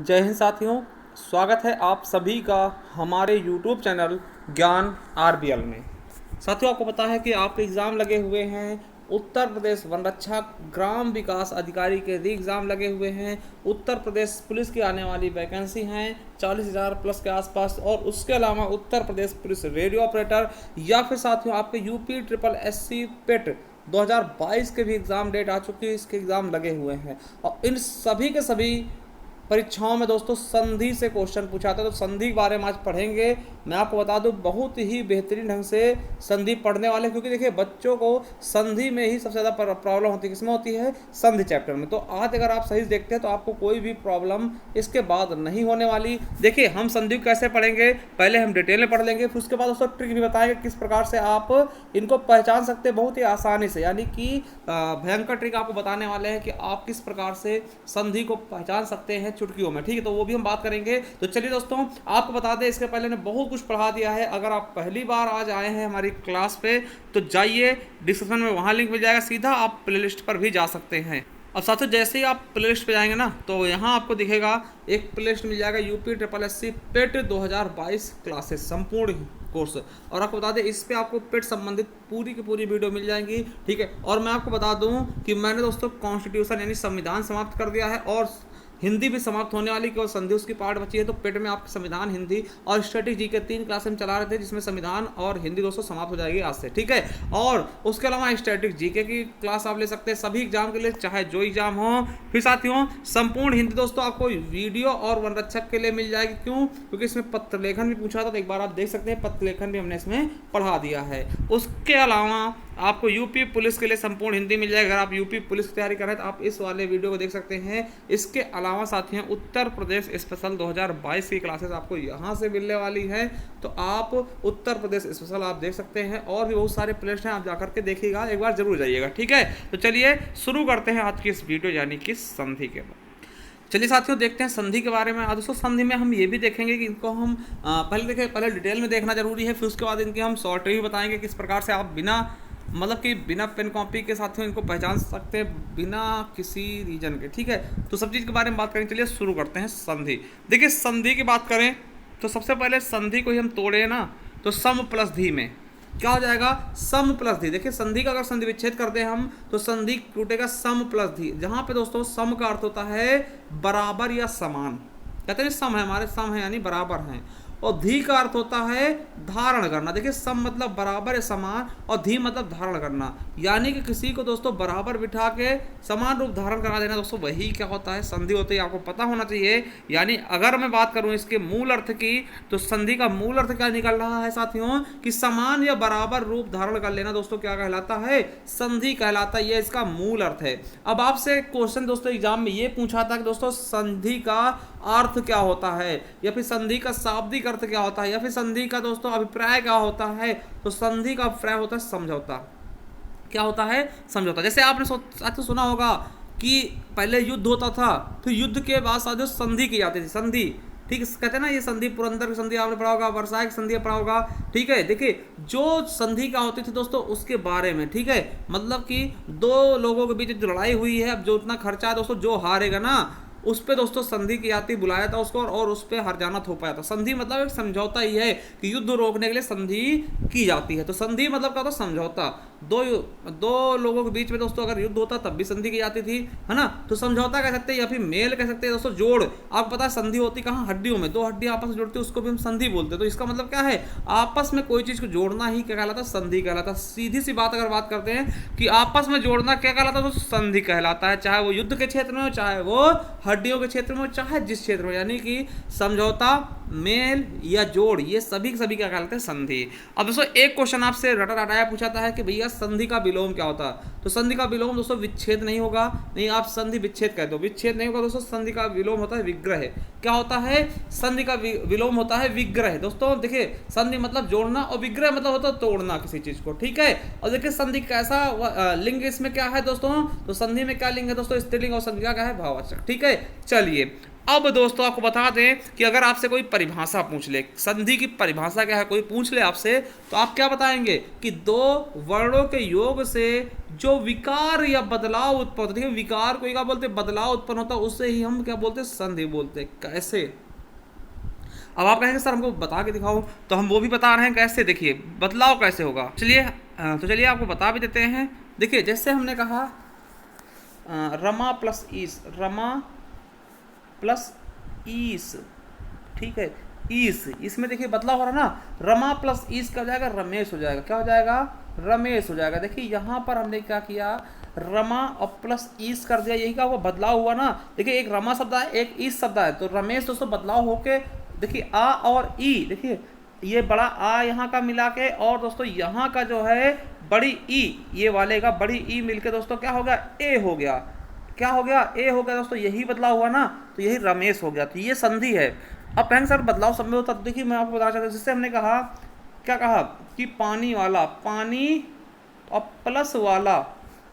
जय हिंद साथियों। स्वागत है आप सभी का हमारे YouTube चैनल ज्ञान आरबीएल में। साथियों, आपको पता है कि आपके एग्ज़ाम लगे हुए हैं। उत्तर प्रदेश वन रक्षक ग्राम विकास अधिकारी के री एग्ज़ाम लगे हुए हैं। उत्तर प्रदेश पुलिस की आने वाली वैकेंसी हैं 40,000 प्लस के आसपास। और उसके अलावा Uttar Pradesh police radio operator या फिर साथियों आपके यूपी ट्रिपल एससी पेट 2022 के भी एग्ज़ाम डेट आ चुकी है। इसके एग्ज़ाम लगे हुए हैं और इन सभी के सभी परीक्षाओं में दोस्तों संधि से क्वेश्चन पूछा था। तो संधि के बारे में आज पढ़ेंगे। मैं आपको बता दूं बहुत ही बेहतरीन ढंग से संधि पढ़ने वाले, क्योंकि देखिए बच्चों को संधि में ही सबसे ज़्यादा प्रॉब्लम होती है। किसमें होती है? संधि चैप्टर में। तो आज अगर आप सही से देखते हैं तो आपको कोई भी प्रॉब्लम इसके बाद नहीं होने वाली। देखिए हम संधि को कैसे पढ़ेंगे, पहले हम डिटेल में पढ़ लेंगे, फिर उसके बाद दोस्तों ट्रिक भी बताएंगे किस प्रकार से आप इनको पहचान सकते हैं बहुत ही आसानी से। यानी कि भयंकर ट्रिक आपको बताने वाले हैं कि आप किस प्रकार से संधि को पहचान सकते हैं चुटकियों में। ठीक है, तो वो भी हम बात करेंगे। तो चलिए दोस्तों, आपको बता दें इसके पहले ने बहुत कुछ पढ़ा दिया है। अगर आप पहली बार आज आए हैं हमारी क्लास पे तो जाइए, डिस्क्रिप्शन में वहाँ लिंक मिल जाएगा, सीधा आप प्लेलिस्ट पर भी जा सकते हैं। और साथियों जैसे ही आप प्लेलिस्ट पे जाएंगे ना तो यहाँ आपको दिखेगा एक प्लेलिस्ट मिल जाएगा यूपी ट्रिपल एससी पेट 2022 क्लासेस संपूर्ण कोर्स। और आपको बता दें इस पे आपको पेट संबंधित पूरी की पूरी वीडियो मिल जाएंगी। ठीक है, और मैं आपको बता दूं कि मैंने दोस्तों कॉन्स्टिट्यूशन यानी संविधान समाप्त कर दिया है और हिंदी भी समाप्त होने वाली, केवल संधि उसकी पार्ट बची है। तो पेट में आपके संविधान, हिंदी और स्ट्रेटेजी के 3 क्लास हम चला रहे थे, जिसमें संविधान और हिंदी दोस्तों समाप्त हो जाएगी आज से। ठीक है, और उसके अलावा स्टैटिक जीके की क्लास आप ले सकते हैं सभी एग्जाम के लिए, चाहे जो एग्जाम हो। फिर साथियों संपूर्ण हिंदी दोस्तों आपको वीडियो और वन रक्षक के लिए मिल जाएगी। क्यों? क्योंकि इसमें पत्र लेखन भी पूछा था, तो एक बार आप देख सकते हैं पत्र लेखन भी हमने इसमें पढ़ा दिया है। उसके अलावा आपको यूपी पुलिस के लिए संपूर्ण हिंदी मिल जाएगी। अगर आप यूपी पुलिस की तैयारी कर रहे हैं तो आप इस वाले वीडियो को देख सकते हैं। इसके अलावा साथियों उत्तर प्रदेश स्पेशल 2022 की क्लासेस आपको यहाँ से मिलने वाली है, तो आप उत्तर प्रदेश स्पेशल आप देख सकते हैं। और भी बहुत सारे प्लेलिस्ट हैं, आप जाकर के देखिएगा, एक बार जरूर जाइएगा। ठीक है, तो चलिए शुरू करते हैं आज की इस वीडियो यानी कि संधि के बाद। चलिए साथियों देखते हैं संधि के बारे में। दोस्तों संधि में हम ये भी देखेंगे कि इनको हम पहले डिटेल में देखना जरूरी है, फिर उसके बाद इनकी हम शॉर्ट रिव्यू बताएंगे किस प्रकार से आप बिना पेन कॉपी के साथियों इनको पहचान सकते हैं बिना किसी रीजन के। ठीक है, तो सब चीज़ के बारे में बात करेंगे। चलिए शुरू करते हैं संधि। देखिए संधि की बात करें तो सबसे पहले संधि को ही हम तोड़े ना तो सम प्लस धी में क्या हो जाएगा? सम प्लस धी। देखिए संधि का अगर संधि विच्छेद करते हैं हम तो संधि टूटेगा सम प्लस धी, जहां पे दोस्तों सम का अर्थ होता है बराबर या समान। कहते हैं सम है, हमारे सम है यानी बराबर हैं। और धी का अर्थ होता है धारण करना। देखिए सम मतलब बराबर या समान और धी मतलब धारण करना, यानी कि किसी को दोस्तों बराबर बिठा के समान रूप धारण करा देना दोस्तों, वही क्या होता है? संधि होती है। आपको पता होना चाहिए। यानी अगर मैं बात करूं इसके मूल अर्थ की तो संधि का मूल अर्थ क्या निकल रहा है साथियों कि समान या बराबर रूप धारण कर लेना दोस्तों क्या कहलाता है? संधि कहलाता है। ये इसका मूल अर्थ है। अब आपसे क्वेश्चन दोस्तों एग्जाम में ये पूछा था कि दोस्तों संधि का अर्थ क्या होता है, या फिर संधि का शाब्दिक अर्थ क्या होता है, या फिर संधि का दोस्तों अभिप्राय क्या होता है? तो संधि का अभिप्राय होता है समझौता। क्या होता है? समझौता। जैसे आपने साथियों सुना होगा कि पहले युद्ध होता था, तो युद्ध के बाद साथियों संधि की जाती थी। संधि, ठीक है, कहते हैं ना ये संधि, पुरंदर की संधि आपने पढ़ा होगा, वर्साई की संधि पढ़ा होगा। ठीक है, देखिए जो संधि क्या होती थी दोस्तों उसके बारे में। ठीक है, मतलब कि दो लोगों के बीच जो लड़ाई हुई है, अब जो उतना खर्चा है दोस्तों, जो हारेगा ना उस पे दोस्तों संधि की जाती, बुलाया था उसको और उस पे हर जाना थोपाया था। संधि मतलब एक समझौता ही है कि युद्ध रोकने के लिए संधि की जाती है। तो संधि मतलब क्या होता? समझौता। दो लोगों के बीच में दोस्तों अगर युद्ध होता तब भी संधि की जाती थी, है ना। तो समझौता कह सकते हैं या फिर मेल कह सकते हैं दोस्तों, जोड़। आपको पता है संधि होती कहाँ? हड्डियों में। दो हड्डियां आपस में जुड़ती है उसको भी हम संधि बोलते हैं। तो इसका मतलब क्या है? आपस में कोई चीज को जोड़ना ही क्या कहलाता? संधि कहलाता। सीधी सी बात अगर बात करते हैं कि आपस में जोड़ना क्या कहलाता है तो संधि कहलाता है, चाहे वो युद्ध के क्षेत्र में हो, चाहे वो हड्डियों के क्षेत्र में, चाहे जिस क्षेत्र में। यानी कि समझौता, मेल या जोड़, ये सभी क्या कहलाते हैं? संधि। अब दोस्तों एक क्वेश्चन आपसे रटा रटाया पूछाता है कि भैया संधि का विलोम क्या होता है? तो संधि का विलोम दोस्तों विच्छेद नहीं होगा। नहीं, आप संधि विच्छेद कहते हो, विच्छेद नहीं होगा दोस्तों। संधि का विलोम होता है विग्रह। क्या होता है? संधि का विलोम होता है विग्रह। दोस्तों देखिए संधि मतलब जोड़ना और विग्रह मतलब होता है तोड़ना किसी चीज को। ठीक है, और देखिए संधि कैसा लिंग इसमें क्या है दोस्तों? तो संधि में क्या लिंग है दोस्तों? स्त्रीलिंग। और संधि का क्या है? भाववाचक। ठीक है, चलिए अब दोस्तों आपको बता दें कि अगर आपसे कोई परिभाषा पूछ ले, संधि की परिभाषा क्या है, कोई पूछ ले आपसे, तो आप क्या बताएंगे कि दो वर्णों के योग से जो विकार या बदलाव उत्पन्न होता है, विकार को क्या बोलते हैं, बदलाव उत्पन्न होता है, उससे ही हम क्या बोलते हैं, संधि बोलते हैं। कैसे? अब आप कहेंगे सर हमको बता के दिखाओ, तो हम वो भी बता रहे हैं कैसे। देखिए बदलाव कैसे होगा, चलिए आपको बता भी देते हैं। देखिए जैसे हमने कहा रमा प्लस ईस, रमा प्लस ईस, ठीक है, ईस, इसमें देखिए बदलाव हो रहा है ना, रमा प्लस ईस क्या हो जाएगा, रमेश हो जाएगा। क्या हो जाएगा, रमेश हो जाएगा। देखिए यहाँ पर हमने क्या किया, रमा और प्लस ईस कर दिया, यही का वो बदलाव हुआ ना। देखिए एक रमा शब्द है, एक ईस शब्द है, तो रमेश दोस्तों बदलाव होके देखिए आ और ई, देखिए ये बड़ा आ यहाँ का मिला के, और दोस्तों यहाँ का जो है बड़ी ई, ये वाले का बड़ी ई मिलके दोस्तों क्या हो गया, ए हो गया। क्या हो गया, ए हो गया दोस्तों, यही बदलाव हुआ ना, तो यही रमेश हो गया। तो ये संधि है। अब कहेंगे सर बदलाव सब में होता, तो देखिए मैं आपको बताना चाहता हूँ, जिससे हमने कहा क्या कहा कि पानी वाला, पानी और प्लस वाला,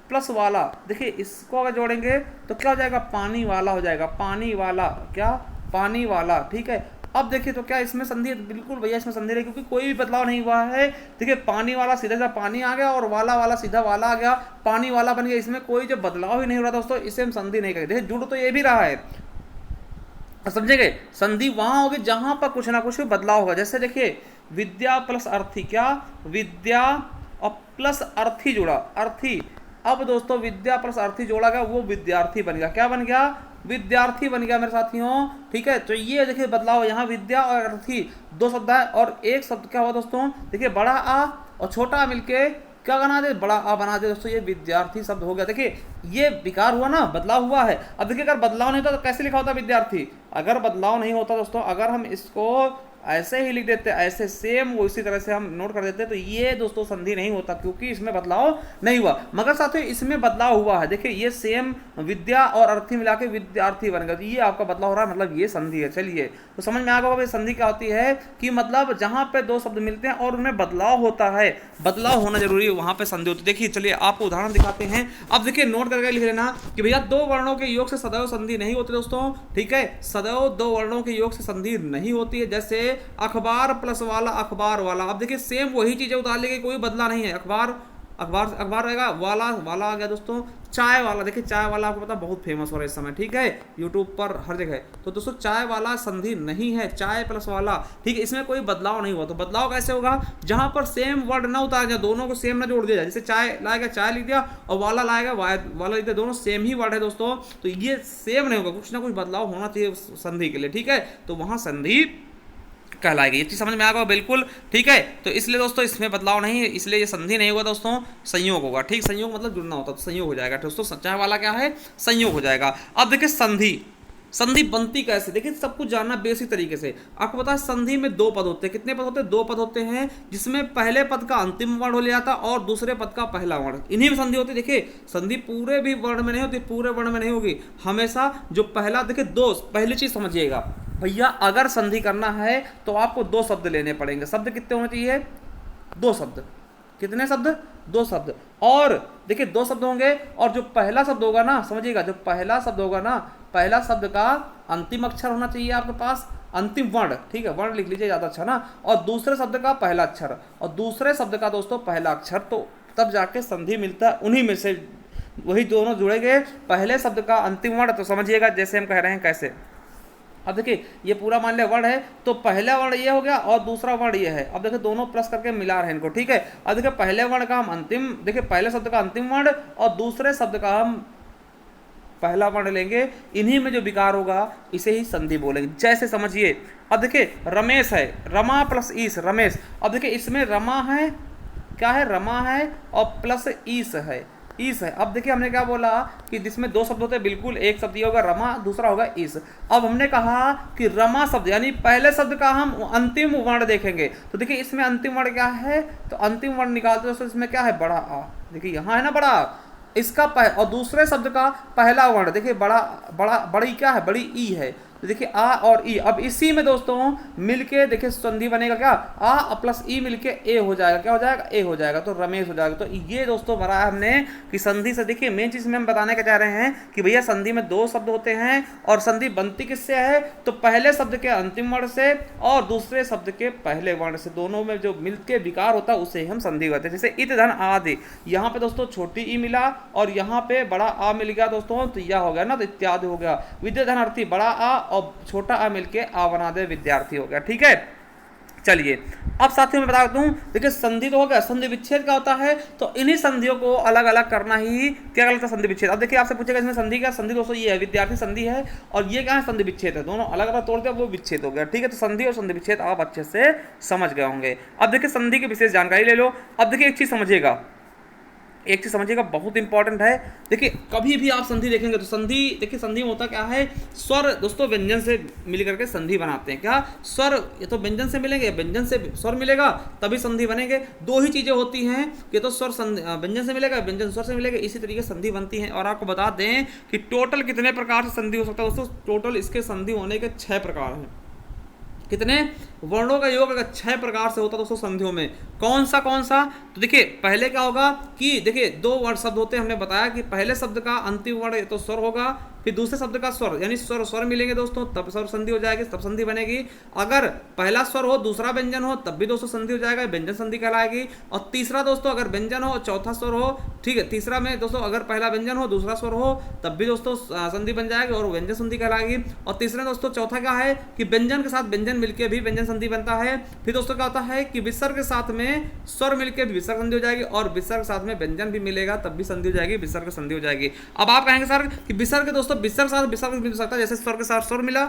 प्लस वाला, देखिए इसको अगर जोड़ेंगे तो क्या हो जाएगा, पानी वाला हो जाएगा, पानी वाला, क्या, पानी वाला, ठीक है। अब देखिए तो क्या इसमें संधि है, बिल्कुल भैया इसमें संधि है, क्योंकि कोई भी बदलाव नहीं हुआ है। देखिए पानी वाला सीधा सीधा पानी आ गया, और वाला वाला सीधा वाला आ गया, पानी वाला बन गया, इसमें कोई जो बदलाव ही नहीं हो रहा दोस्तों, इसे हम संधि नहीं करेंगे। देखिए जुड़ तो ये भी रहा है, समझेंगे, संधि वहां होगी जहां पर कुछ ना कुछ बदलाव होगा। जैसे देखिए विद्या प्लस अर्थी, क्या, विद्या और प्लस अर्थी जुड़ा, अर्थी। अब दोस्तों विद्या प्लस अर्थी जोड़ा गया, वो विद्यार्थी बन गया। क्या बन गया, विद्यार्थी बन गया मेरे साथियों, ठीक है। तो ये देखिए बदलाव, यहाँ विद्या और अर्थी दो शब्द है, और एक शब्द क्या हुआ दोस्तों, देखिए बड़ा आ और छोटा आ मिलके क्या बना दे, बड़ा आ बना दे दोस्तों, ये विद्यार्थी शब्द हो गया। देखिए ये विकार हुआ ना, बदलाव हुआ है। अब देखिए अगर बदलाव नहीं होता तो कैसे लिखा होता विद्यार्थी, अगर बदलाव नहीं होता दोस्तों, अगर हम इसको ऐसे ही लिख देते, ऐसे सेम वो इसी तरह से हम नोट कर देते, तो ये दोस्तों संधि नहीं होता, क्योंकि इसमें बदलाव नहीं हुआ। मगर साथियों इसमें बदलाव हुआ है। देखिए ये सेम विद्या और अर्थी मिला के विद्यार्थी बन गया, तो ये आपका बदलाव हो रहा है, मतलब ये संधि है। चलिए तो समझ में आ गया संधि क्या होती है, कि मतलब जहां पे दो शब्द मिलते हैं और उनमें बदलाव होता है, बदलाव होना जरूरी है, वहां पे संधि होती है। देखिए चलिए आपको उदाहरण दिखाते हैं। अब देखिए नोट करके लिख लेना कि भैया दो वर्णों के योग से सदैव संधि नहीं होती दोस्तों, ठीक है, सदैव दो वर्णों के योग से संधि नहीं होती है। जैसे अखबार प्लस वाला, अखबार वाला। अब देखिए सेम वही चीजें उतार ली गई, कोई बदला नहीं है। अखबार अखबार अखबार रहेगा, वाला वाला आ गया दोस्तों। चाय वाला, देखिए चाय वाला आपको पता बहुत फेमस हो रहा है इस समय, ठीक है, यूट्यूब पर हर जगह। तो दोस्तों चाय वाला संधि नहीं है, चाय प्लस वाला, ठीक है, इसमें कोई बदलाव नहीं हुआ। तो बदलाव कैसे होगा, जहां पर सेम वर्ड ना उतारा जाए, दोनों को सेम ना जोड़ दिया जाए। जैसे चाय लाएगा चाय लिख दिया, और वाला लाएगा वाला लिख दिया, दोनों सेम ही वर्ड है दोस्तों, तो ये सेम नहीं होगा, कुछ ना कुछ बदलाव होना चाहिए संधि के लिए, ठीक है। तो वहां संधि कहलाएगी। ये चीज समझ में आ गया बिल्कुल, ठीक है। तो इसलिए दोस्तों इसमें बदलाव नहीं है, इसलिए ये संधि नहीं होगा दोस्तों, संयोग होगा, ठीक। संयोग मतलब जुड़ना होता है, तो संयोग हो जाएगा दोस्तों, सच्चा वाला क्या है, संयोग हो जाएगा। अब देखिए संधि, संधि बनती कैसे, देखिए सब कुछ जानना बेसिक तरीके से। आपको पता है संधि में दो पद होते हैं, कितने पद होते हैं, दो पद होते हैं, जिसमें पहले पद का अंतिम वर्ण हो जाता है और दूसरे पद का पहला वर्ण, इन्हीं में संधि होती है। देखिए संधि पूरे भी वर्ण में नहीं होती, पूरे वर्ण में नहीं होगी, हमेशा जो पहला, देखिए दो, पहली चीज समझिएगा भैया, अगर संधि करना है तो आपको दो शब्द लेने पड़ेंगे। शब्द कितने होने चाहिए, दो शब्द। कितने शब्द, दो शब्द। और देखिए दो शब्द होंगे, और जो पहला शब्द होगा ना, समझिएगा, जो पहला शब्द होगा ना, पहला शब्द का अंतिम अक्षर होना चाहिए आपके पास, अंतिम वर्ण, ठीक है, वर्ण लिख लीजिए ज्यादा अच्छा ना, और दूसरे शब्द का पहला अक्षर, और दूसरे शब्द का दोस्तों पहला अक्षर, तो तब जाके संधि मिलता है। उन्हीं में से वही दोनों जुड़ेंगे, पहले शब्द का अंतिम वर्ण। तो समझिएगा जैसे हम कह रहे हैं कैसे। अब देखिए ये पूरा मान लिया वर्ण है, तो पहला वर्ण ये हो गया और दूसरा वर्ण ये है। अब देखिए दोनों प्लस करके मिला रहे हैं इनको, ठीक है। अब देखिए पहले वर्ण का हम अंतिम, देखिए पहले शब्द का अंतिम वर्ण और दूसरे शब्द का हम पहला वर्ण लेंगे, इन्हीं में जो विकार होगा इसे ही संधि बोलेंगे। जैसे समझिए, अब देखिए रमेश है, रमा प्लस ईस, रमेश। अब देखिए इसमें रमा है, क्या है, रमा है, और प्लस ईस है, ईस है। अब देखिए हमने क्या बोला कि जिसमें दो शब्द होते हैं, बिल्कुल एक शब्द ये होगा रमा, दूसरा होगा ईस। अब हमने कहा कि रमा शब्द यानी पहले शब्द का हम अंतिम वर्ण देखेंगे, तो देखिए इसमें अंतिम वर्ण क्या है, तो अंतिम वर्ण निकालते हैं, तो इसमें क्या है, बड़ा आ। देखिए यहाँ है ना बड़ा, इसका और दूसरे शब्द का पहला वर्ण देखिए बड़ा, बड़ी क्या है, बड़ी ई है। देखिए आ और ई, अब इसी में दोस्तों मिलके देखिए संधि बनेगा क्या, आ प्लस ई मिलके ए हो जाएगा, क्या हो जाएगा, ए हो जाएगा, तो रमेश हो जाएगा। तो ये दोस्तों भरा है हमने कि संधि से, देखिए मेन चीज में हम बताने का चाह रहे हैं कि भैया संधि में दो शब्द होते हैं और संधि बनती किससे है, तो पहले शब्द के अंतिम वर्ण से और दूसरे शब्द के पहले वर्ण से, दोनों में जो मिलके विकार होता है उसे हम संधि कहते हैं। जैसे इत धन आदि, यहाँ पे दोस्तों छोटी ई मिला और यहाँ पे बड़ा आ मिल गया दोस्तों, तो यह हो गया ना, तो इत्यादि हो गया। विद्या धन अर्थी, बड़ा आ और छोटा आ मिलके आ बना दे विद्यार्थी हो गया। ठीक है, चलिए अब साथियों में बता दूं, देखिए संधि तो हो गया, संधि विच्छेद क्या होता है, तो इन्हीं संधियों को अलग अलग करना ही क्या कहलाता है, संधि विच्छेद। अब देखिए आपसे पूछेगा इसमें संधि क्या, संधि दोस्तों ये है विद्यार्थी संधि है और ये क्या है, संधि विच्छेद है, दोनों अलग अलग तोड़ते हैं वो विच्छेद हो गया। ठीक है, तो संधि और संधि विच्छेद आप अच्छे से समझ गए होंगे। अब देखिए संधि की विशेष जानकारी ले लो। अब देखिए एक चीज समझिएगा, एक चीज समझिएगा बहुत इंपॉर्टेंट है। देखिए कभी भी आप संधि देखेंगे तो संधि, देखिए संधि में होता क्या है, स्वर दोस्तों व्यंजन से मिल करके संधि बनाते हैं। क्या स्वर ये तो व्यंजन से मिलेंगे, व्यंजन से स्वर मिलेगा तभी संधि बनेंगे। दो ही चीजें होती हैं कि तो स्वर व्यंजन से मिलेगा, व्यंजन स्वर से मिलेगा, इसी तरीके संधि बनती है। और आपको बता दें कि टोटल कितने प्रकार से संधि हो सकता है दोस्तों, टोटल इसके संधि होने के 6 प्रकार हैं। कितने, वर्णों का योग अगर 6 प्रकार से होता है दोस्तों संधियों में, कौन सा, तो देखिए पहले क्या होगा कि देखिए 2 वर्ण शब्द होते हैं, हमने बताया कि पहले शब्द का अंतिम वर्ण तो स्वर होगा, फिर दूसरे शब्द का स्वर, यानी स्वर मिलेंगे दोस्तों तब स्वर संधि हो जाएगी, तब संधि बनेगी। अगर पहला स्वर हो दूसरा व्यंजन हो तब भी दोस्तों संधि हो जाएगा, व्यंजन संधि कहलाएगी। और तीसरा दोस्तों अगर व्यंजन हो चौथा स्वर हो, ठीक है, तीसरा में दोस्तों अगर पहला व्यंजन हो दूसरा स्वर हो तब भी दोस्तों संधि बन जाएगी और व्यंजन संधि कहलाएगी। और तीसरा दोस्तों चौथा क्या है कि व्यंजन के साथ व्यंजन मिलकर भी व्यंजन संधि बनता है। फिर दोस्तों क्या होता है कि विसर्ग के साथ में स्वर मिलकर भी विसर्ग संधि हो जाएगी और विसर्ग के साथ में व्यंजन भी मिलेगा तब भी संधि हो जाएगी, विसर्ग संधि हो जाएगी। अब आप कहेंगे सर कि विसर्ग दोस्तों विसर्ग के साथ विसर्ग मिल सकता है, जैसे स्वर के साथ स्वर मिला,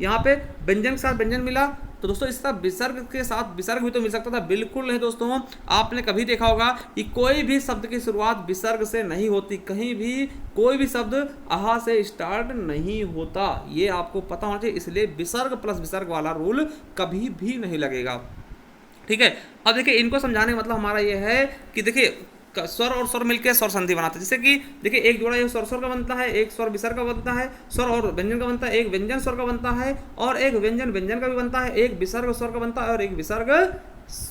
यहाँ पे व्यंजन के साथ व्यंजन मिला, तो दोस्तों इसका विसर्ग के साथ विसर्ग भी तो मिल सकता था, बिल्कुल नहीं दोस्तों। आपने कभी देखा होगा कि कोई भी शब्द की शुरुआत विसर्ग से नहीं होती, कहीं भी कोई भी शब्द आहा से स्टार्ट नहीं होता, ये आपको पता होना चाहिए। इसलिए विसर्ग प्लस विसर्ग वाला रूल कभी भी नहीं लगेगा। ठीक है, अब देखिए इनको समझाने का मतलब हमारा ये है कि देखिए स्वर और स्वर मिलकर स्वर संधि बनाते हैं। जैसे कि देखिए एक जोड़ा ये स्वर का बनता है, एक स्वर विसर्ग का बनता है, स्वर और व्यंजन का बनता है, एक व्यंजन स्वर का बनता है और एक व्यंजन व्यंजन का भी बनता है, एक विसर्ग स्वर का बनता है और एक विसर्ग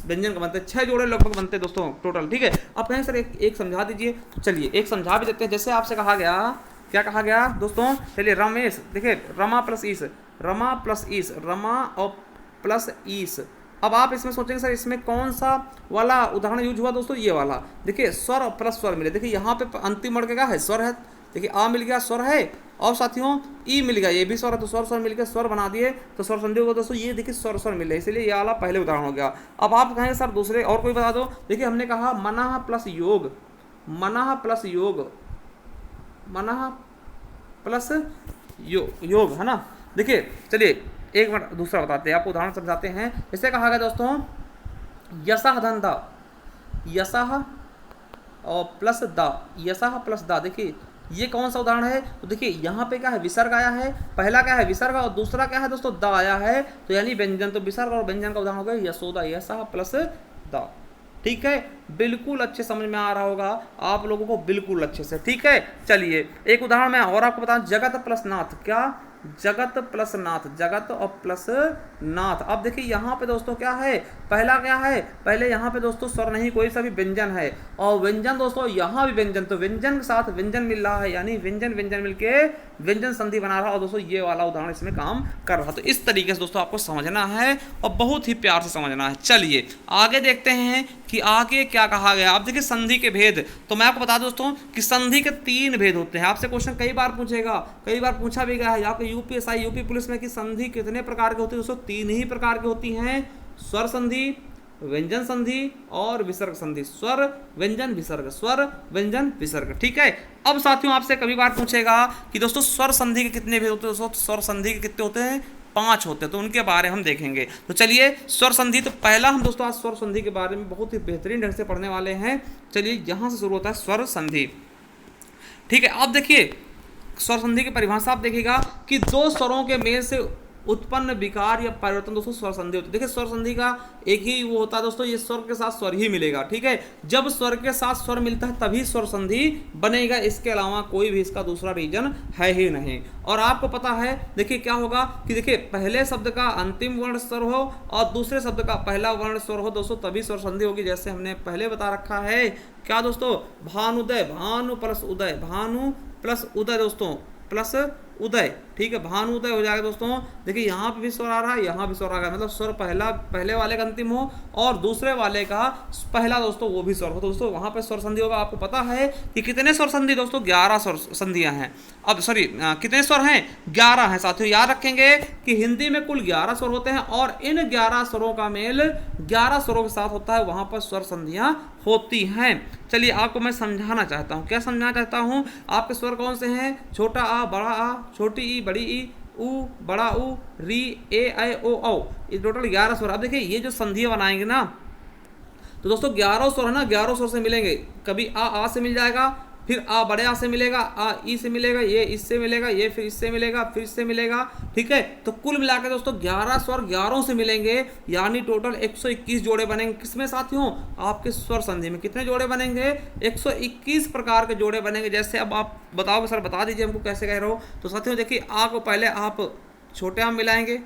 व्यंजन का बनता है। 6 जोड़े लगभग बनते हैं दोस्तों टोटल। ठीक है, आप कहें सर एक समझा दीजिए, तो चलिए एक समझा भी देते हैं। जैसे आपसे कहा गया, क्या कहा गया दोस्तों, चलिए रमेश, देखिए रमा प्लस ईस, रमा प्लस ईस, रमा और प्लस ईस। अब आप इसमें सोचेंगे सर इसमें कौन सा वाला उदाहरण यूज हुआ दोस्तों, ये वाला। देखिए स्वर प्लस स्वर मिले, देखिए यहाँ पे अंतिम वर्ण क्या है, स्वर है, देखिए आ मिल गया स्वर है और साथियों ई मिल गया, ये भी स्वर है, तो स्वर मिल गया, स्वर बना दिए तो स्वर संधि होगा दोस्तों। ये देखिए स्वर मिले, इसलिए ये वाला पहले उदाहरण हो गया। अब आप कहेंगे सर दूसरे और कोई बता दो। देखिए हमने कहा मनाह प्लस योग, मनाह प्लस योग, मनाह प्लस योग है ना। देखिए चलिए एक मिनट दूसरा बताते हैं, आपको उदाहरण समझाते हैं। इसे कहा गया दोस्तों यशः धन दा, यशः और प्लस दा, यशः प्लस दा। देखिए ये कौन सा उदाहरण है, तो देखिए यहाँ पे क्या है, विसर्ग आया है, पहला क्या है विसर्ग और दूसरा क्या है दोस्तों दा आया है, तो यानी व्यंजन, तो विसर्ग और व्यंजन का उदाहरण हो गया यशोदा, यशः प्लस दा। ठीक है, बिल्कुल अच्छे समझ में आ रहा होगा आप लोगों को, बिल्कुल अच्छे से। ठीक है, चलिए एक उदाहरण मैं और आपको बताऊं, जगत प्लस नाथ, क्या, जगत प्लस नाथ, जगत और प्लस नाथ। अब देखिए यहाँ पे दोस्तों क्या है, पहला क्या है, पहले यहाँ पे दोस्तों स्वर नहीं, कोई सा भी व्यंजन है और व्यंजन दोस्तों यहाँ भी व्यंजन, तो व्यंजन के साथ व्यंजन मिल रहा है, यानी व्यंजन व्यंजन मिलके व्यंजन संधि बना रहा है और दोस्तों ये वाला उदाहरण इसमें काम कर रहा है। तो इस तरीके से दोस्तों आपको समझना है और बहुत ही प्यार से समझना है। चलिए आगे देखते हैं कि आगे क्या कहा गया। अब देखिए संधि के भेद, तो मैं आपको बता दूं दोस्तों कि संधि के 3 भेद होते हैं। आपसे क्वेश्चन कई बार पूछेगा, कई बार पूछा भी गया है आपको यूपीएसआई यूपी पुलिस में कि संधि कितने प्रकार की होती है दोस्तों, 3 ही प्रकार की होती हैं, स्वर संधि, व्यंजन संधि और विसर्ग संधि। स्वर व्यंजन विसर्ग, स्वर व्यंजन विसर्ग। ठीक है, अब साथियों आपसे कभी बार पूछेगा कि दोस्तों स्वर संधि के कितने भेद होते हैं दोस्तों, स्वर संधि के कितने होते हैं, 5 होते हैं, तो उनके बारे में हम देखेंगे। तो चलिए स्वर संधि, तो पहला हम दोस्तों आज स्वर संधि के बारे में बहुत ही बेहतरीन ढंग से पढ़ने वाले हैं। चलिए यहाँ से शुरू होता है स्वर संधि। ठीक है, अब देखिए स्वर संधि की परिभाषा आप देखिएगा कि 2 स्वरों के मेल से उत्पन्न विकार या परिवर्तन दोस्तों स्वर संधि होती है। देखिए स्वर संधि का एक ही वो होता है दोस्तों, ये स्वर के साथ स्वर ही मिलेगा, ठीक है। जब स्वर के साथ स्वर मिलता है तभी स्वर संधि बनेगा, इसके अलावा कोई भी इसका दूसरा रीजन है ही नहीं। और आपको पता है देखिए क्या होगा कि देखिए पहले शब्द का अंतिम वर्ण स्वर हो और दूसरे शब्द का पहला वर्ण स्वर हो दोस्तों, तभी स्वर संधि होगी। जैसे हमने पहले बता रखा है क्या दोस्तों, भानुदय, भानु प्लस उदय, भानु प्लस उदय दोस्तों, प्लस उदय, ठीक है, भानुदय हो जाएगा दोस्तों। देखिए यहाँ पे भी स्वर आ रहा है, यहाँ भी स्वर आ रहा है, मतलब स्वर पहले वाले का अंतिम हो और दूसरे वाले का पहला दोस्तों वो भी स्वर हो, तो दोस्तों वहाँ पे स्वर संधि होगा। आपको पता है कि कितने स्वर संधि दोस्तों, 11 स्वर संधियाँ हैं। अब सॉरी कितने स्वर हैं, 11 हैं साथियों। याद रखेंगे कि हिंदी में कुल 11 स्वर होते हैं और इन 11 स्वरों का मेल 11 स्वरों के साथ होता है, वहाँ पर स्वर संधियाँ होती हैं। चलिए आपको मैं समझाना चाहता हूँ, क्या समझाना चाहता हूँ, आपके स्वर कौन से हैं, छोटा आ, बड़ा आ, छोटी ई, बड़ी ई, ऊ, बड़ा ऊ, री, ए, ऐ, ओ, औ, ये टोटल 11 स्वर। अब देखिए ये जो संधियाँ बनाएंगे ना तो दोस्तों 11 स्वर है ना, 11 स्वर से मिलेंगे। कभी आ से मिल जाएगा, फिर आ बड़े आ से मिलेगा, आ ई से मिलेगा, ये इससे मिलेगा, ये फिर इससे मिलेगा, फिर इससे मिलेगा, ठीक है। तो कुल मिलाकर दोस्तों 11 स्वर 11 से मिलेंगे, यानी टोटल 121 जोड़े बनेंगे। किसमें साथियों, आपके स्वर संधि में कितने जोड़े बनेंगे, 121 प्रकार के जोड़े बनेंगे। जैसे अब आप बताओगे सर बता दीजिए हमको कैसे कह रहे हो, तो साथियों देखिए आ को पहले आप छोटे आम मिलाएंगे,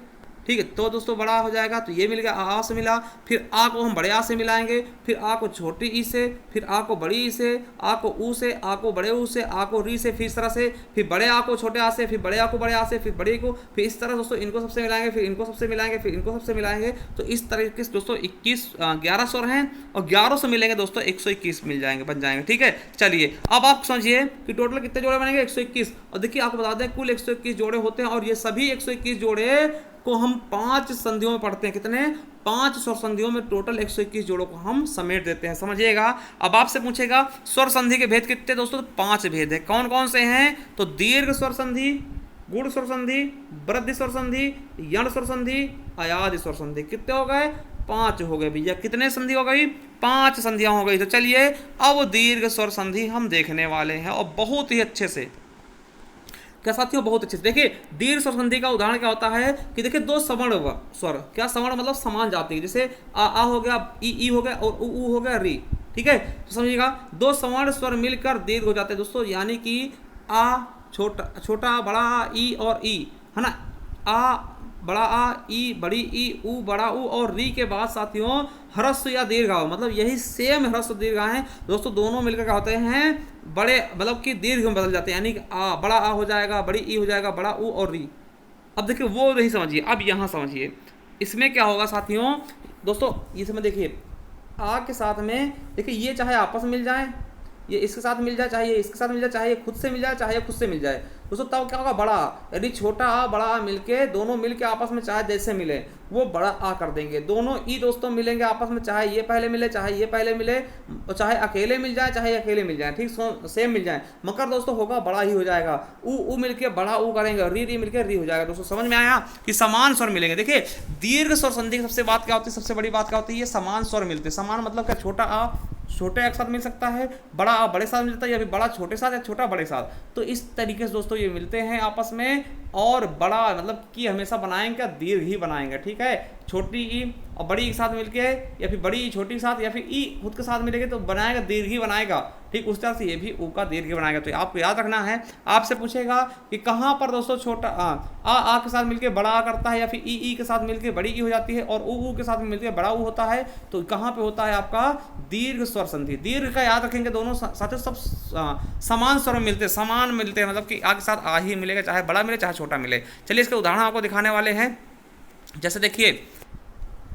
ठीक है, तो दोस्तों बड़ा हो जाएगा, तो ये मिल गया, आ से मिला, फिर आ को हम बड़े आ से मिलाएंगे, फिर आ को छोटी ई से, फिर आ को बड़ी ई से, आ को ऊ से, आ को बड़े ऊ से, आ को री से, फिर इस तरह से, फिर बड़े आ को छोटे आ से, फिर बड़े आ को बड़े आ से, फिर बड़े को, फिर इस तरह दोस्तों इनको सबसे मिलाएंगे, फिर इनको सबसे मिलाएंगे, फिर इनको सबसे मिलाएंगे। तो इस तरीके से दोस्तों 11 स्वर हैं और 11 से मिलेंगे दोस्तों 121 मिल जाएंगे, बन जाएंगे, ठीक है। चलिए अब आप समझिए कि टोटल कितने जोड़े बनेंगे, 121। और देखिए आपको बता दें कुल 121 जोड़े होते हैं और ये सभी 121 जोड़े को हम 5 संधियों में पढ़ते हैं। कितने, 5 स्वर संधियों में टोटल 121 जोड़ों को हम समेट देते हैं, समझिएगा। अब आपसे पूछेगा स्वर संधि के भेद कितने दोस्तों, तो 5 भेद है। कौन कौन से हैं, तो दीर्घ स्वर संधि, गुण स्वर संधि, वृद्धि स्वर संधि, यण स्वर संधि, अयादि स्वर संधि। कितने हो गए, 5 हो गए भैया। कितने संधि हो गई, 5 संधियां हो गई। तो चलिए अब दीर्घ स्वर संधि हम देखने वाले हैं और बहुत ही अच्छे से, क्या साथियों, बहुत अच्छे से देखिए। दीर्घ स्वर संधि का उदाहरण क्या होता है कि देखिए 2 सवर्ण स्वर, क्या सवर्ण मतलब समान जाति है, जैसे आ हो गया, ई हो गया और ऊ हो गया, री, ठीक है। तो समझिएगा 2 सवर्ण स्वर मिलकर दीर्घ हो जाते हैं दोस्तों, यानी कि आ छोटा बड़ा ई और ई, है ना, आ बड़ा आ, ई बड़ी ई, ऊ बड़ा ऊ और री के बाद साथियों ह्रस्व या दीर्घ, मतलब यही सेम ह्रस्व दीर्घ हैं दोस्तों, दोनों मिलकर क्या होते हैं, बड़े मतलब कि दीर्घ में बदल जाते हैं, यानी कि आ बड़ा आ हो जाएगा, बड़ी ई हो जाएगा, बड़ा ऊ और री। अब देखिए वो नहीं समझिए, अब यहाँ समझिए इसमें क्या होगा साथियों दोस्तों, इसमें देखिए आ के साथ में देखिए ये चाहे आपस में मिल जाए, ये इसके साथ मिल जाए, चाहे ये इसके साथ मिल जाए, चाहे ये खुद से मिल जाए, चाहे ये खुद से मिल जाए दोस्तों, तब क्या होगा, बड़ा आ, यदि छोटा आ बड़ा आ मिलके दोनों मिलके आपस में चाहे जैसे मिले वो बड़ा आ कर देंगे। दोनों ई दोस्तों मिलेंगे आपस में, चाहे ये पहले मिले चाहे ये पहले मिले, चाहे अकेले मिल जाए चाहे अकेले मिल जाए, ठीक सेम मिल जाए, मगर दोस्तों होगा बड़ा ही हो जाएगा। ऊ मिलके बड़ा ऊ करेंगे, री मिलके री हो जाएगा। दोस्तों समझ में आया कि समान स्वर मिलेंगे। देखिए दीर्घ स्वर संधि की सबसे बात क्या होती है, सबसे बड़ी बात क्या होती है, ये समान स्वर मिलते हैं। समान मतलब क्या, छोटा आ छोटे एक साथ मिल सकता है, बड़ा आ बड़े साथ मिलता है, या फिर बड़ा छोटे साथ या छोटा बड़े साथ। तो इस तरीके से दोस्तों ये मिलते हैं आपस में, और बड़ा मतलब कि हमेशा बनाएंगे दीर्घ ही बनाएंगे, ठीक है। छोटी ई और बड़ी के साथ मिलके, या फिर बड़ी ई छोटी के साथ, या फिर ई खुद के साथ मिलेंगे तो बनाएगा दीर्घ ही बनाएगा, ठीक। उस तरह से ये भी ऊ का दीर्घ बनाएगा। तो आपको याद रखना है, आपसे पूछेगा कि कहाँ पर दोस्तों छोटा आ के साथ मिलके बड़ा आ करता है, या फिर ई के साथ मिलके बड़ी ई हो जाती है, और ऊ के साथ मिलके बड़ा ऊ होता है, तो कहाँ पे होता है आपका दीर्घ स्वर संधि। दीर्घ का याद रखेंगे, दोनों साथियों सब समान स्वर मिलते हैं, समान मिलते हैं, मतलब कि आ के साथ आ ही मिलेगा, चाहे बड़ा मिले चाहे छोटा मिले। चलिए इसके उदाहरण आपको दिखाने वाले हैं। जैसे देखिए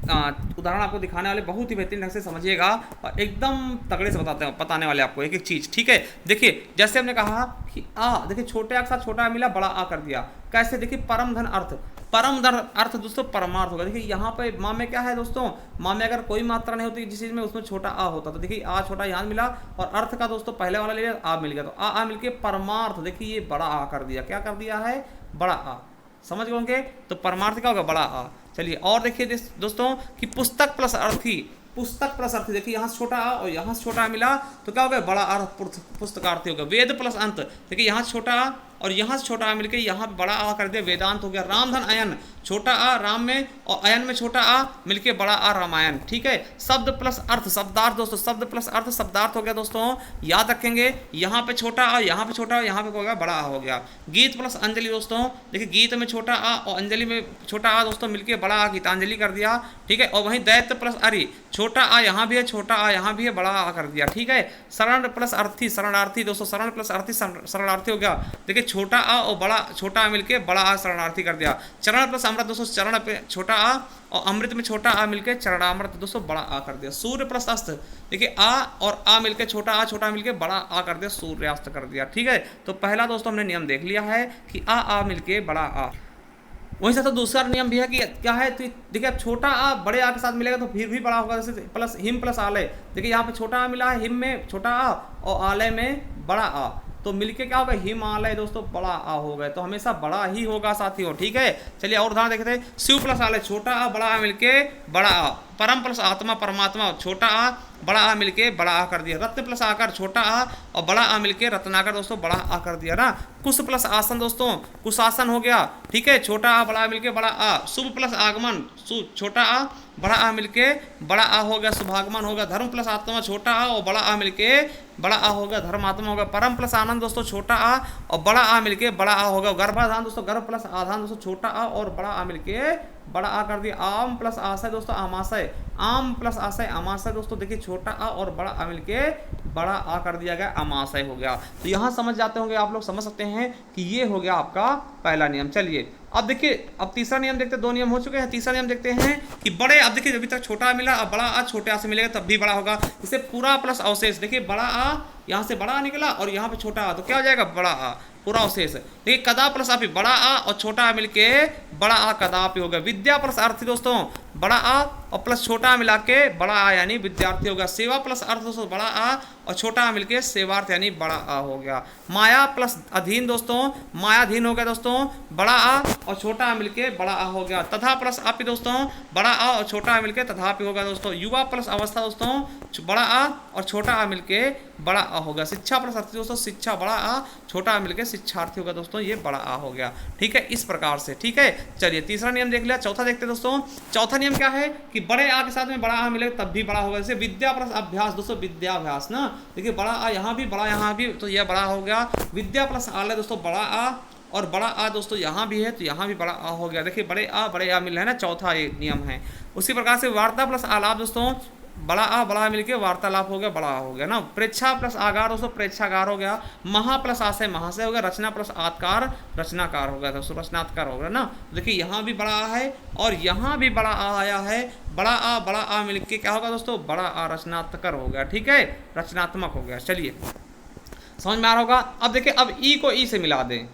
उदाहरण आपको दिखाने वाले बहुत ही बेहतरीन ढंग से समझिएगा और एकदम तगड़े से बताने वाले आपको एक एक चीज़, ठीक है। देखिए जैसे हमने कहा कि आ, देखिए छोटे आ के साथ छोटा मिला, बड़ा आ कर दिया, कैसे, देखिए परम धन अर्थ, परम धन अर्थ दोस्तों परमार्थ होगा। देखिए यहाँ पे माँ में क्या है दोस्तों, माँ में अगर कोई मात्रा नहीं होती जिस चीज़ में, उसमें छोटा आ होता, तो देखिए आ छोटा यहाँ मिला, और अर्थ का दोस्तों पहले वाला ले लिया, आ मिल गया, तो आ मिलके परमार्थ, देखिए ये बड़ा आ कर दिया, क्या कर दिया है, बड़ा आ, समझ गए होंगे। तो परमार्थ क्या होगा, बड़ा आ। चलिए और देखिए दोस्तों कि पुस्तक प्लस अर्थी, पुस्तक प्लस अर्थी, देखिए यहाँ से छोटा आ और यहाँ से छोटा आ मिला, तो क्या हो गया, बड़ा अर्थ पुस्तकार्थी हो गया। वेद प्लस अंत, देखिए यहाँ से छोटा आ और यहाँ से छोटा आ मिलके यहाँ पे बड़ा आ कर दिया वेदांत हो गया। रामधन अयन, छोटा आ राम में और अयन में छोटा आ मिलके बड़ा आ रामायण। ठीक है, शब्द प्लस अर्थ शब्दार्थ दोस्तों, शब्द प्लस अर्थ शब्दार्थ हो गया दोस्तों, याद रखेंगे। यहाँ पे छोटा आ, यहाँ पे छोटा आ, यहाँ पे हो गया बड़ा आ हो गया। गीत प्लस अंजलि दोस्तों, देखिए गीत में छोटा आ और अंजलि में छोटा आ दोस्तों मिलके बड़ा आ गीतांजलि कर दिया। ठीक है, और वहीं दैत्य प्लस अरि, छोटा आ यहाँ भी है, छोटा आ यहाँ भी है, बड़ा आ कर दिया। ठीक है, शरण प्लस अर्थी शरणार्थी दोस्तों, शरण प्लस अर्थी शरणार्थी हो गया। देखिए छोटा आ और बड़ा छोटा आ मिलके बड़ा आ शरणार्थी कर दिया। चरण प्लस अमृत दोस्तों, चरण पे छोटा आ और अमृत में छोटा आ मिलके चरणामृत दोस्तों बड़ा आ कर दिया। सूर्य प्लस अस्त, देखिए आ और आ मिलके छोटा मिलके बड़ा आ कर दिया, सूर्यास्त कर दिया। ठीक है, तो पहला दोस्तों हमने नियम देख लिया है कि आ मिलके बड़ा आ। वहीं से तो दूसरा नियम भी है कि क्या है, तो देखिए अब छोटा आ बड़े आ के साथ मिलेगा तो फिर भी बड़ा होगा। जैसे प्लस हिम प्लस आलय, देखिए यहाँ पे छोटा आ मिला है, हिम में छोटा आ और आलय में बड़ा आ, तो मिलके क्या होगा, हिमालय दोस्तों बड़ा आ हो गए, तो हमेशा बड़ा ही होगा साथियों। ठीक है, चलिए और उदाहरण देखते हैं। शिव प्लस आलय, छोटा आ बड़ा आ मिलके बड़ा आ। परम प्लस आत्मा परमात्मा, छोटा आ बड़ा आ मिलके बड़ा आ कर दिया। रत्न प्लस आकार, छोटा आ और बड़ा आ मिलके रत्नाकर दोस्तों बड़ा आ कर दिया ना। कुश प्लस आसन दोस्तों, कुशासन हो गया। ठीक है, छोटा आ बड़ा आ मिलके बड़ा आ। शुभ प्लस आगमन, छोटा आ बड़ा आ मिलके बड़ा आ हो गया, शुभागमन हो गया। धर्म प्लस आत्मा, छोटा आ और बड़ा आ मिलके बड़ा आ हो गया, धर्मात्मा हो गया। परम प्लस आनंद दोस्तों, छोटा आ और बड़ा आ मिलके बड़ा आ हो गया। गर्भाधान दोस्तों, गर्भ प्लस आधान दोस्तों, छोटा आ और बड़ा आ मिलके बड़ा आ कर दिया। आम प्लस आशय दोस्तों, आमाशय, आम प्लस आशय अमाशय दोस्तों, देखिए छोटा आ और बड़ा आ मिलके बड़ा आ कर दिया गया, अमाशय हो गया। तो यहाँ समझ जाते होंगे आप लोग, समझ सकते हैं कि ये हो गया आपका पहला नियम। चलिए अब देखिए, अब तीसरा नियम देखते हैं। दो नियम हो चुके हैं, तीसरा नियम देखते हैं कि बड़े, अब देखिए अभी तक छोटा मिला, अब बड़ा आ छोटे आ से मिलेगा तब भी बड़ा होगा। इसे पूरा प्लस अवशेष, देखिए बड़ा आ यहाँ से बड़ा आ निकला और यहाँ पे छोटा आ, तो क्या हो जाएगा, बड़ा आ पूरा अवशेष। देखिए कदा प्लस आपी, बड़ा आ और छोटा आ मिलके बड़ा आ कदापि हो गया। विद्या प्लस अर्थी दोस्तों, बड़ा आ और प्लस छोटा आ मिला के बड़ा आ यानी विद्यार्थी हो गया। सेवा प्लस अर्थ दोस्तों, बड़ा आ और छोटा आ मिलके सेवार्थ यानी बड़ा आ हो गया। माया प्लस अधीन दोस्तों, मायाधीन हो गया दोस्तों, बड़ा आ और छोटा आ मिलके बड़ा आ हो गया। तथा प्लस आपी दोस्तों, बड़ा आ और छोटा आ मिलके तथापि हो गया दोस्तों। युवा प्लस अवस्था दोस्तों, बड़ा आ और छोटा आ मिलके बड़ा आ हो गया। शिक्षा प्लस अर्थी दोस्तों, शिक्षा बड़ा आ छोटा आ मिलके शिक्षार्थी होगा दोस्तों, ये बड़ा आ हो गया। ठीक है, इस प्रकार से। ठीक है, चलिए तीसरा नियम देख लिया, चौथा देखते हैं दोस्तों। चौथा नियम क्या है कि बड़े आ के साथ में बड़ा आ मिलेगा तब भी बड़ा होगा। जैसे विद्या प्लस अभ्यास दोस्तों, विद्याभ्यास ना, देखिए बड़ा आ यहाँ भी बड़ा यहाँ भी, तो यह बड़ा हो गया। विद्या प्लस आलय दोस्तों, बड़ा आ और बड़ा आ दोस्तों यहाँ भी है तो यहाँ भी बड़ा आ हो गया। देखिए बड़े आ मिल रहा है ना, चौथा ये नियम है। उसी प्रकार से वार्ता प्लस आलाप दोस्तों, बड़ा आ मिलके वार्तालाप हो गया, बड़ा आ हो गया ना। प्रेक्षा प्लस आगार दोस्तों, प्रेक्षागार हो गया। महा प्लस आशय महाशय हो गया। रचना प्लस आत्कार रचनाकार हो गया दोस्तों, रचनात्कार हो गया ना। देखिए यहाँ भी बड़ा आ है और यहाँ भी बड़ा आ आया है। बड़ा आ मिलके क्या होगा दोस्तों, बड़ा आ रचनात्मक हो गया। ठीक है, रचनात्मक हो गया। चलिए समझ में आ रहा होगा। अब देखिए, अब ई को ई से मिला दें।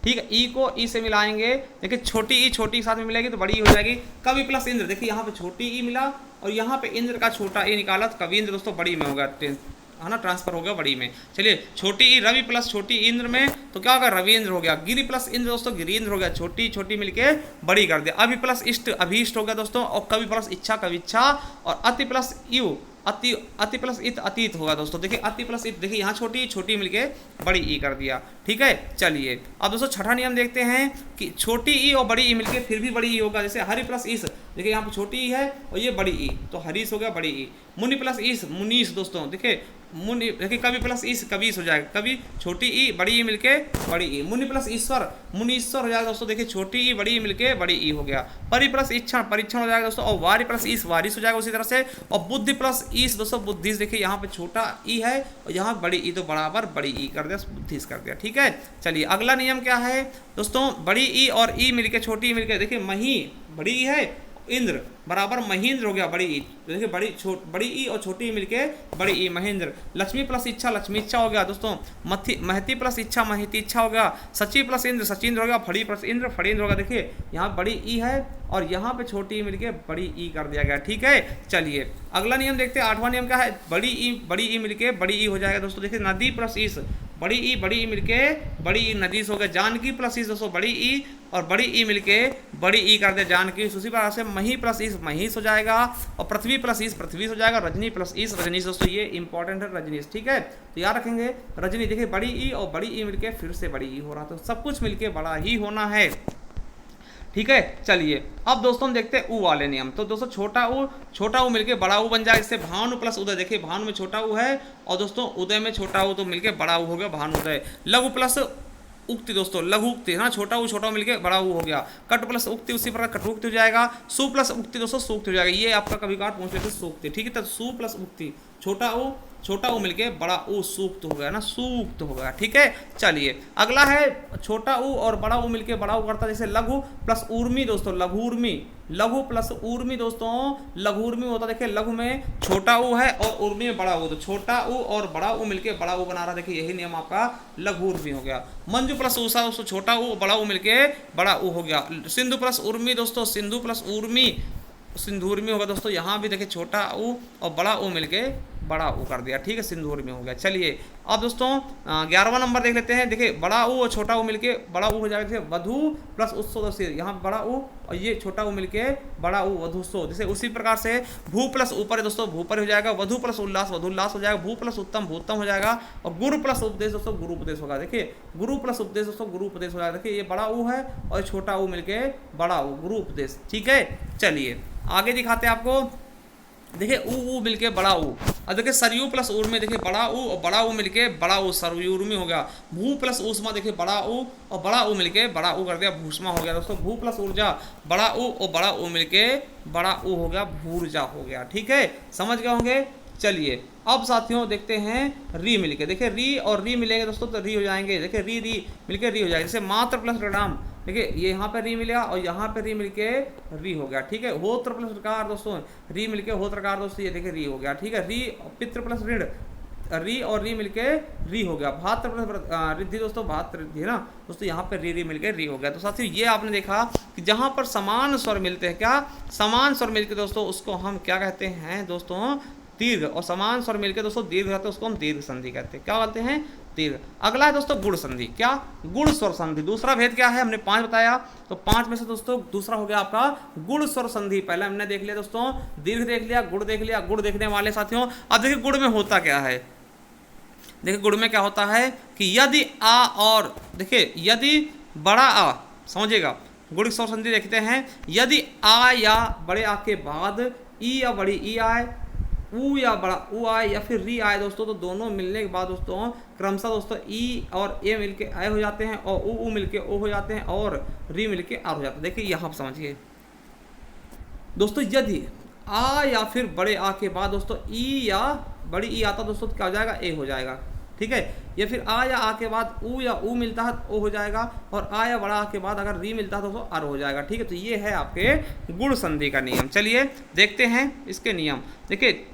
ठीक है, ई को ई से मिलाएंगे, देखिए छोटी ई छोटी साथ में मिलेगी तो बड़ी ई हो जाएगी। कवि प्लस इंद्र, देखिए यहाँ पे छोटी ई मिला और यहाँ पे इंद्र का छोटा ई निकाला तो कवि इंद्र दोस्तों बड़ी में होगा, है ना, ट्रांसफर हो गया बड़ी में। चलिए छोटी ई रवि प्लस छोटी इंद्र में तो क्या होगा, रविन्द्र हो गया। गिरि प्लस इंद्र दोस्तों, गिरीन्द्र हो गया। छोटी छोटी मिलके बड़ी कर दिया। अभि प्लस इष्ट अभीष्ट हो गया दोस्तों, और कवि प्लस इच्छा कविच्छा, और अति प्लस यू अति प्लस इत अतीत होगा दोस्तों। देखिए अति प्लस इत, देखिए यहाँ छोटी मिलके बड़ी ई कर दिया। ठीक है, चलिए अब दोस्तों छठा नियम देखते हैं कि छोटी ई और बड़ी ई मिलके फिर भी बड़ी ई होगा। जैसे हरि प्लस ईस, देखिए यहाँ पे छोटी ई है और ये बड़ी ई, तो हरीश हो गया बड़ी ई। मुनि प्लस ईस मुनीस दोस्तों, देखिए मुनि, देखिए कवि प्लस ईस कबीस हो जाएगा। कवि छोटी ई बड़ी ई मिलके बड़ी ई। मुनि प्लस ईश्वर मुनीश्वर हो जाएगा दोस्तों, देखिए छोटी ई बड़ी ई मिलके बड़ी ई हो गया। परि प्लस इच्छा परीक्षण हो जाएगा दोस्तों, और वारी प्लस ईस वारिस हो जाएगा उसी तरह से। और बुद्धि प्लस ईस दोस्तों, बुद्धिस, देखिए यहाँ पे छोटा ई है और यहाँ बड़ी ई, तो बराबर बड़ी ई कर दिया, बुद्धिस कर दिया। ठीक है, चलिए अगला नियम क्या है दोस्तों, बड़ी ई और ई मिलके छोटी ई मिलके, देखिए मही बड़ी ई है, इंद्र बराबर महेंद्र हो गया बड़ी ई। देखिए बड़ी ई और छोटी ई मिलके बड़ी ई महेंद्र। लक्ष्मी प्लस इच्छा लक्ष्मी इच्छा हो गया दोस्तों। महती प्लस इच्छा महती इच्छा हो गया। सची प्लस इंद्र सचिंद्र हो गया। फड़ी प्लस इंद्र फड़ींद्र होगा। देखिए यहाँ बड़ी ई है और यहाँ पे छोटी ई मिलके बड़ी ई कर दिया गया। ठीक है, चलिए अगला नियम देखते हैं। आठवां नियम क्या है, बड़ी ई मिलके बड़ी ई हो जाएगा दोस्तों। देखिए नदी प्लस ईस बड़ी ई मिलके बड़ी ई नदीस हो गया। जानकी प्लस ईस दोस्तों बड़ी ई और बड़ी ई मिलके बड़ी ई कर दे जानकी। उसी प्रकार से मही प्लस ईस महीस हो जाएगा, और पृथ्वी प्लस ईस पृथ्वी हो जाएगा, रजनी प्लस ईस रजनीश। दोस्तों ये इंपॉर्टेंट है रजनीश, ठीक है, तो याद रखेंगे रजनी। देखिए बड़ी ई और बड़ी ई मिलके फिर से बड़ी ई हो रहा, तो सब कुछ मिलके बड़ा ही होना है, ठीक है। चलिए अब दोस्तों हम देखते हैं ऊ वाले नियम। तो दोस्तों छोटा ऊ मिलके बड़ा ऊ बन जाए। इससे भानु प्लस उदय, देखिए भानु में छोटा ऊ है और दोस्तों उदय में छोटा ऊ, तो मिलके बड़ा ऊ हो गया भानु उदय। लघु प्लस उक्ति दोस्तों लघु उक्ति है ना, छोटा ऊ मिलके बड़ा ऊ हो गया। कट प्लस उक्ति उसी प्रकार कटुक्ति हो जाएगा। सु प्लस उक्ति दोस्तों सूक्ति हो जाएगा। ये आपका कभी काट पूछ लेते सूक्ति, ठीक है। तो सु प्लस उक्ति छोटा ऊ मिलके बड़ा ऊ सूक्त हो गया ना, सूक्त हो गया, ठीक है। चलिए अगला है छोटा ऊ और बड़ा ऊ मिलके बड़ा ऊ करता है, जैसे लघु प्लस ऊर्मी दोस्तों लघुर्मी। लघु प्लस ऊर्मी दोस्तों लघुर्मी होता है। देखिए लघु में छोटा ऊ है और ऊर्मी में बड़ा ऊ, तो छोटा ऊ और बड़ा ऊ मिलके बड़ा ऊ बना रहा। देखिए यही नियम आपका लघुर्मी हो गया। मंजू प्लस ऊषा दोस्तों छोटा ऊ बड़ा ऊ मिलके बड़ा ऊ हो गया। सिंधु प्लस उर्मी दोस्तों सिंधु प्लस ऊर्मी सिंदूर में होगा दोस्तों। यहाँ भी देखिए छोटा ऊ और बड़ा ऊ मिलके बड़ा ऊ कर दिया, ठीक है, सिंदूर में हो गया। चलिए अब दोस्तों 11वां नंबर देख लेते हैं। देखिए बड़ा ऊ और छोटा ऊ मिलके बड़ा ऊ हो जाएगा। जैसे वधु प्लस उत्सव दोस्तों, यहाँ बड़ा ऊ और ये छोटा ऊ मिलके बड़ा ऊ वधुसो। जैसे उसी प्रकार से भू प्लस ऊपर है दोस्तों भूपर हो जाएगा। वधु प्लस उल्लास वधुल्लास हो जाएगा। भू प्लस उत्तम भूतम हो जाएगा। और गुरु प्लस उपदेश दोस्तों गुरु उपदेश होगा। देखिए गुरु प्लस उपदेश दोस्तों गुरु उपदेश हो जाएगा। देखिए ये बड़ा ऊ है और छोटा ऊ मिलके बड़ा ऊ गुरु उपदेश, ठीक है। चलिए आगे दिखाते हैं आपको। देखिए ऊ मिलके बड़ा ऊ। अब देखिए सरयू प्लस ऊर में देखिए बड़ा ऊ और बड़ा ऊ मिलके बड़ा ऊ सरयूर में हो गया। भू प्लस ऊष्मा देखिए बड़ा ऊ और बड़ा ऊ मिलके बड़ा ऊ कर दिया भूष्मा हो गया दोस्तों। भू प्लस ऊर्जा बड़ा ऊ और बड़ा ऊ मिलके बड़ा ऊ हो गया भूर्जा हो गया, ठीक है, समझ गए होंगे। चलिए अब साथियों देखते हैं री मिलके। देखिए री और री मिलेंगे दोस्तों तो री हो जाएंगे। देखिए री मिलके री हो जाएगा। जैसे मात्र प्लस ऋणाम, देखिए ये यहाँ पे री मिलेगा और यहाँ पे री मिलके री हो गया, ठीक है। होत्र प्लस ऋकार दोस्तों री मिलके होत्रकार दोस्तों, ये देखिए री हो गया, ठीक है। री पितृ प्लस ऋण री और री मिलके री हो गया। भात्र प्लस रिद्धि दोस्तों भात्र रिद्धि है ना दोस्तों, यहाँ पे री मिलके री हो गया। तो साथियों ये आपने देखा कि जहाँ पर समान स्वर मिलते हैं, क्या समान स्वर मिलके दोस्तों उसको हम क्या कहते हैं दोस्तों दीर्घ। और समान स्वर मिलकर दोस्तों दीर्घ रहते हैं उसको हम दीर्घ संधि कहते हैं। क्या कहते हैं दीर्घ। अगला है दोस्तों गुण संधि। क्या गुण स्वर संधि। दूसरा भेद क्या है हमने 5 बताया, तो 5 में से दोस्तों दूसरा हो गया आपका गुण स्वर संधि। पहले हमने देख लिया दोस्तों दीर्घ देख लिया, गुण देख लिया। गुण देखने वाले साथियों अब देखिए गुण में होता क्या है। देखिए गुण में क्या होता है कि यदि आ और देखिए यदि बड़ा आ, समझिएगा गुण स्वर संधि देखते हैं। यदि आ या बड़े आ के बाद ई या बड़ी ई आए, ऊ या बड़ा ऊ आए या फिर री आए दोस्तों, तो दोनों मिलने के बाद दोस्तों क्रमशः दोस्तों ई और ए मिलके आए हो जाते हैं और ऊ मिलके ओ हो जाते हैं और री मिलके आर हो जाते हैं। देखिए यहाँ पर समझिए दोस्तों यदि आ या फिर बड़े आ के बाद दोस्तों ई या बड़ी ई आता दोस्तों तो क्या हो जाएगा ए हो जाएगा, ठीक है। या फिर आ या आ के बाद ऊ या ऊ मिलता है तो ओ हो जाएगा और आ या बड़ा आ के बाद अगर री मिलता है तो दोस्तों आर हो जाएगा, ठीक है। तो ये है आपके गुण संधि का नियम। चलिए देखते हैं इसके नियम। देखिए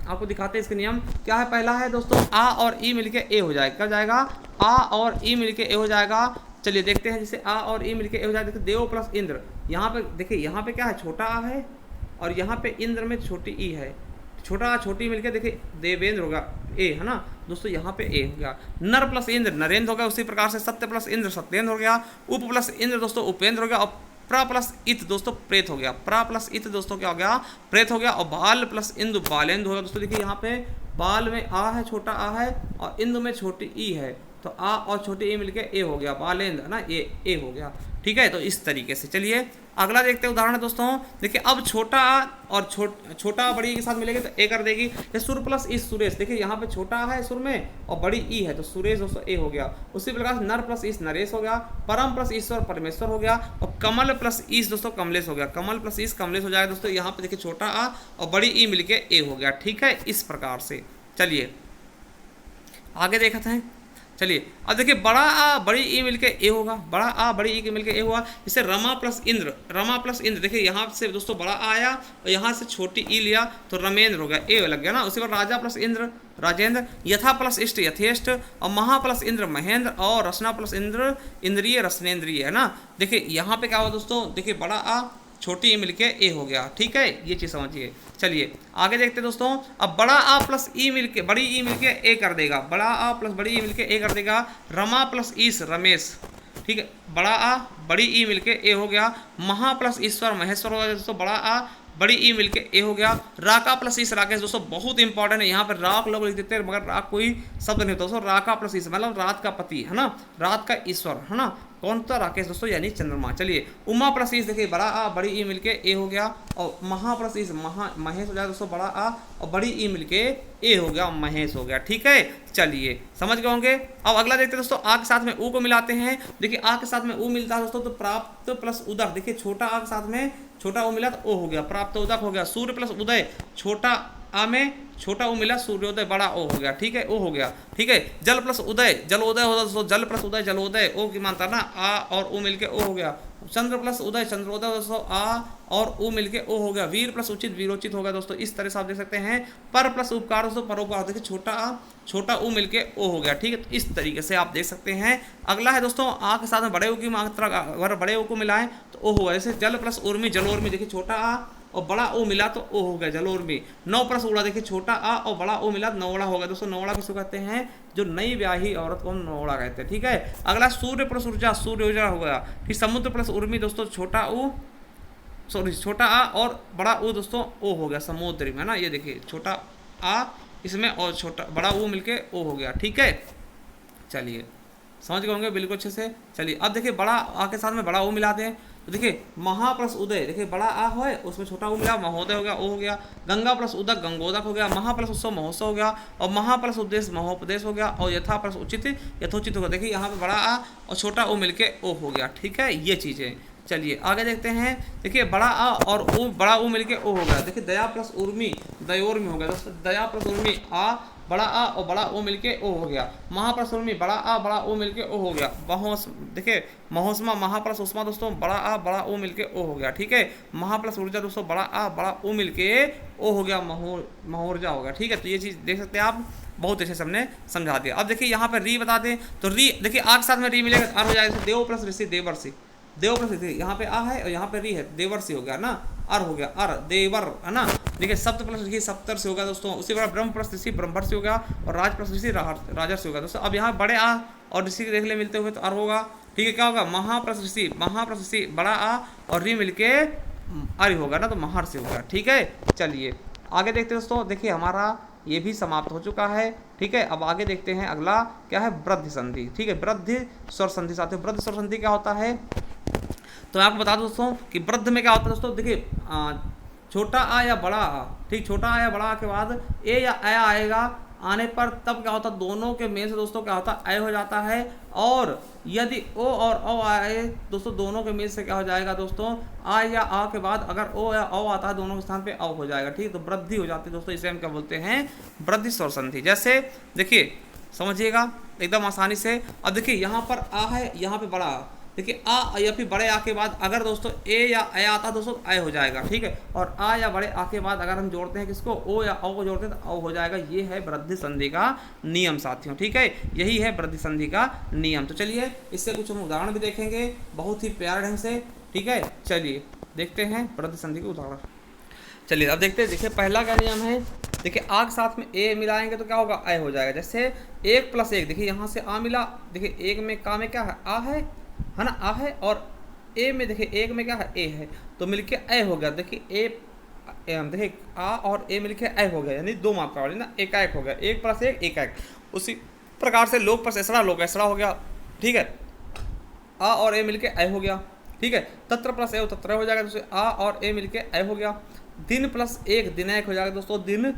आपको दिखाते हैं इसके नियम क्या है। पहला है दोस्तों आ और ई मिलके ए हो जाएगा। क्या जाएगा आ और ई मिलके ए हो जाएगा। चलिए देखते हैं जैसे आ और ई मिलके ए हो जाएगा। देखिए देव प्लस इंद्र, यहाँ पे देखिए यहाँ पे क्या है छोटा आ है और यहाँ पे इंद्र में छोटी ई है। छोटा आ छोटी मिलके देखिए देवेंद्र होगा ए है ना दोस्तों, यहाँ पे ए हो गया। नर प्लस इंद्र नरेंद्र हो गया। उसी प्रकार से सत्य प्लस इंद्र सत्येंद्र हो गया। उप प्लस इंद्र दोस्तों उपेंद्र हो गया। और प्रा प्लस इत दोस्तों प्रेत हो गया। प्रा प्लस इत दोस्तों क्या हो गया प्रेत हो गया। और बाल प्लस इंदु बालेंद्र हो गया दोस्तों। देखिए यहाँ पे बाल में आ है छोटा आ है और इंदु में छोटी ई है, तो आ और छोटी ई मिलके ए हो गया बालेंद्र है ना, ये ए हो गया, ठीक है। तो इस तरीके से चलिए अगला देखते हैं उदाहरण है दोस्तों। देखिए अब छोटा आ और छोटा बड़ी के साथ मिलेंगे तो ए कर देगी। ये सुर प्लस इस सुरेश, देखिए यहाँ पे छोटा है सुर में और बड़ी ई है तो सुरेश दोस्तों ए हो गया। उसी प्रकार नर प्लस इस नरेश हो गया। परम प्लस ईश्वर परमेश्वर हो गया। और कमल प्लस ईस दोस्तों कमलेश हो गया। कमल प्लस ईस कमलेश हो जाएगा दोस्तों। यहाँ पे देखिए छोटा आ और बड़ी ई मिलके ए हो गया, ठीक है, इस प्रकार से। चलिए आगे देखते हैं। चलिए अब देखिए बड़ा आ बड़ी ई मिलके ए होगा। बड़ा आ बड़ी ई के मिलके ए हुआ। जैसे रमा प्लस इंद्र देखिए यहाँ से दोस्तों बड़ा आया और यहाँ से छोटी ई लिया तो रमेंद्र हो गया, ए लग गया ना। उसी पर राजा प्लस इंद्र राजेंद्र। यथा प्लस इष्ट यथेष्ट। और महा प्लस इंद्र महेंद्र। और रसना प्लस इंद्र इंद्रिय रसनेन्द्रिय है ना। देखिए यहाँ पे क्या हुआ दोस्तों, देखिए बड़ा आ छोटी ई मिलके ए हो गया, ठीक है, ये चीज़ समझिए। चलिए आगे देखते हैं दोस्तों। अब बड़ा आ प्लस ई मिलके बड़ी ई मिलके ए कर देगा। बड़ा आ प्लस बड़ी ई मिलके ए कर देगा। रमा प्लस ईस रमेश, ठीक है, बड़ा आ बड़ी ई मिलके ए हो गया। महा प्लस ईश्वर महेश्वर हो गया दोस्तों, बड़ा आ बड़ी ई मिलके ए हो गया। राका प्लस ईस राकेश दोस्तों बहुत इंपॉर्टेंट है, यहाँ पर राक लोग लिख देते हैं मगर राक कोई शब्द नहीं होता दोस्तों। राका प्लस ईस मतलब रात का पति है ना, रात का ईश्वर है ना, कौन था? राकेश दोस्तों यानी चंद्रमा। चलिए, उमा प्लस ईस देखिए बड़ा आ बड़ी ई मिलके ए हो गया, और महा प्लस ईस महेश हो जाएगा दोस्तों, बड़ा आ और बड़ी ई मिलके ए हो गया, महेश हो गया। ठीक है, चलिए समझ गए होंगे। अब अगला देखते हैं दोस्तों, आ के साथ में ऊ को मिलाते हैं। देखिए आ के साथ में ऊ मिलता है दोस्तों तो प्राप्त प्लस उदक, देखिए छोटा आ के साथ में छोटा ऊ मिला तो ओ हो गया, प्राप्त उदक हो गया। सूर्य प्लस उदय, छोटा आ में छोटा ऊ मिला सूर्योदय, बड़ा ओ हो गया। ठीक है, ओ हो गया। ठीक है, जल प्लस उदय जलोदय होता दोस्तों, जल प्लस उदय जलोदय, ओ की मानता ना, आ और ऊ मिलके ओ हो गया। चंद्र प्लस उदय चंद्रोदय दोस्तों, आ और ऊ मिलके ओ हो गया। वीर प्लस उचित वीरोचित हो गया दोस्तों। इस तरह से आप देख सकते हैं। पर प्लस उपकार दोस्तों, परोपकार, देखिए छोटा आ छोटा ऊ मिलके ओ हो गया। ठीक है, तो इस तरीके से आप देख सकते हैं। अगला है दोस्तों, आ के साथ में बड़े ऊ की मात्रा, अगर बड़े ऊ को मिलाएं तो ओ होगा। जैसे जल प्लस उर्मी जलोर्मी, देखिए छोटा आ और बड़ा ओ मिला तो ओ हो गया जलोर्मी। नौ प्लस उड़ा, देखिए छोटा आ और बड़ा ओ मिला नौड़ा हो गया दोस्तों। नौड़ा किसको कहते हैं? जो नई ब्याही औरत को हम नौड़ा कहते हैं। ठीक है, अगला सूर्य प्लस ऊर्जा सूर्योजा हो गया। फिर समुद्र प्लस उर्मी दोस्तों, छोटा ऊ सॉरी छोटा आ और बड़ा ऊ दोस्तों ओ हो गया समुद्री में ना, ये देखिए छोटा आ इसमें और छोटा बड़ा ऊ मिलके ओ हो गया। ठीक है, चलिए समझ गए होंगे बिल्कुल अच्छे से। चलिए अब देखिए बड़ा आ के साथ में बड़ा ऊ मिलाते हैं तो देखिए महा प्लस उदय, देखिए बड़ा आ है उसमें छोटा ऊ मिला, महोदय हो गया, ओ हो गया। गंगा प्लस उदक गंगोदक हो गया। महा प्लस उत्सव महोत्सव हो गया, और महा प्लस उपदेश महोपदेश हो गया, और यथा प्लस उचित यथोचित हो गया। देखिए यहाँ पे बड़ा आ और छोटा ऊ मिलके ओ हो गया। ठीक है, ये चीज़ें। चलिए आगे देखते हैं। देखिए बड़ा आ और ऊ बड़ा ऊ मिलके ओ हो गया। देखिए दया प्लस उर्मी दयोर्मी हो गया दोस्तों, दया प्लस उर्मी आ बड़ा आ और बड़ा ओ मिलके ओ हो गया। महा प्लस उर्मी बड़ा आ बड़ा ओ मिलके ओ हो गया। महोस देखिए महोस्मा महा प्लस उष्मा दोस्तों, बड़ा आ बड़ा ओ मिलके ओ हो गया। ठीक है, महा प्लस ऊर्जा दोस्तों, बड़ा आ बड़ा ओ मिलके ओ हो गया, महोर्जा हो गया। ठीक है, तो ये चीज़ देख सकते हैं आप, बहुत अच्छे से हमने समझा दिया। अब देखिए यहाँ पर री बता दें तो री देखिए आ के साथ में री मिलेगा तो हो जाएगा देव प्लस ऋषि देवर्षि, देव प्लस ऋषि, यहाँ पे आ है और यहाँ पे री है, देवर्षि हो गया ना, अर हो गया अर देवर है ना। देखिए सप्त प्लस ऋषि सप्तर्षि हो गया दोस्तों। उसी प्रकार ब्रह्म प्लस ऋषि ब्रह्मर्षि हो गया, और राज प्लस ऋषि राजर्षि हो गया दोस्तों। अब यहाँ बड़े आ और ऋषि के देखने मिलते हुए तो अर होगा। ठीक है, क्या होगा? महा प्लस ऋषि बड़ा आ और री मिलके अरि होगा ना, तो महर्षि होगा। ठीक है, चलिए आगे देखते हैं दोस्तों। देखिए हमारा ये भी समाप्त हो चुका है। ठीक है, अब आगे देखते हैं अगला क्या है, वृद्धि संधि। ठीक है, वृद्धि स्वर संधि साथियों, वृद्धि स्वर संधि क्या होता है तो मैं आपको बता दूं दोस्तों कि वृद्ध में क्या होता है दोस्तों। देखिए छोटा आ या बड़ा आ, ठीक, छोटा आ या बड़ा आ के बाद ए या आ आएगा आने पर तब क्या होता है, दोनों के मेल से दोस्तों क्या होता है, अय हो जाता है। और यदि ओ और औ आए दोस्तों, दोनों के मेल से क्या हो जाएगा दोस्तों, आ या आ के बाद अगर ओ या औ आता है दोनों के स्थान पे औ हो जाएगा। ठीक है, तो वृद्धि हो जाती है दोस्तों, इसे हम क्या बोलते हैं, वृद्धि स्वर संधि। जैसे देखिए समझिएगा एकदम आसानी से। अब देखिए यहाँ पर आ है, यहाँ पे बड़ा आ, देखिए आ या फिर बड़े आ के बाद अगर दोस्तों ए या ए आता है दोस्तों, ए हो जाएगा। ठीक है, और आ या बड़े आ के बाद अगर हम जोड़ते हैं किसको, ओ या औ को जोड़ते हैं तो औ हो जाएगा। ये है वृद्धि संधि का नियम साथियों। ठीक है, यही है वृद्धि संधि का नियम। तो चलिए इससे कुछ हम उदाहरण भी देखेंगे बहुत ही प्यारे ढंग से। ठीक है, चलिए देखते हैं वृद्धि संधि के उदाहरण। चलिए अब देखते हैं। देखिए पहला क्या नियम है, देखिए आ के साथ में ए मिलाएंगे तो क्या होगा, ए हो जाएगा। जैसे एक प्लस एक, देखिए यहाँ से आ मिला, देखिए एक में का में क्या है, आ है ना, आ है, और ए में देखिए एक में क्या है, ए है, तो मिलके ए हो गया। देखिए ए देखिए आ और ए मिलके ए हो गया, यानी दो मात्रा वाली ना, एक एक हो गया, एक प्लस एक एक एक। उसी प्रकार से लोग प्लस ऐसड़ा लोग ऐसड़ा हो गया। ठीक है, आ और ए मिलके ए हो गया। ठीक है, तत्र प्लस ए तत्र हो जाएगा दोस्तों, आ और ए मिलके ए हो गया। दिन प्लस एक दिन एक हो जाएगा दोस्तों, दिन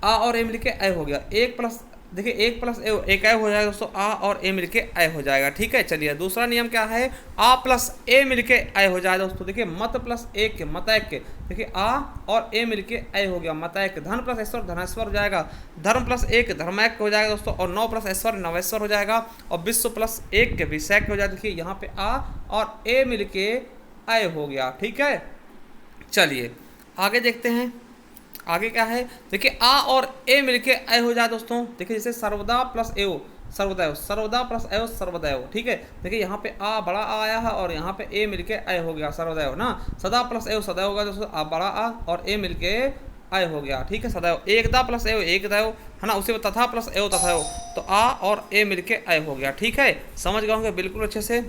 आ और ए मिलके ए हो गया। एक प्लस देखिए एक प्लस ए एक ए हो जाएगा दोस्तों, आ और ए मिलके ए हो जाएगा। ठीक है, चलिए दूसरा नियम क्या है, आ प्लस ए मिलके ए हो जाएगा दोस्तों। देखिए मत प्लस एक के मतैक के, देखिए आ और ए मिलके ए हो गया, मतैक। धन प्लस ऐश्वर धनेश्वर हो जाएगा। धर्म प्लस एक धर्मैक हो जाएगा दोस्तों, और नौ प्लस ऐश्वर नवेश्वर हो जाएगा, और विश्व प्लस एक के विषैक हो जाएगा। देखिए यहाँ पे आ और ए मिलके ए हो गया। ठीक है, चलिए आगे देखते हैं। आगे क्या है, देखिए आ और ए मिलके ए हो जाए दोस्तों। देखिए जैसे सर्वदा प्लस एव सर्वदैव, सर्वदा प्लस एव सर्वदैव। ठीक है, देखिए यहाँ पे आ बड़ा आ आया है और यहाँ पे ए मिलके ए हो गया, सर्वदैव ना। सदा प्लस एव सदैव होगा दोस्तों, आ बड़ा आ और ए मिलके ए हो गया। ठीक है, सदैव। एकदा प्लस एव एकदैव है ना, उसी में तथा प्लस एव तथैव, तो आ और ए मिलके ए हो गया। ठीक है, समझ गए होंगे बिल्कुल अच्छे से।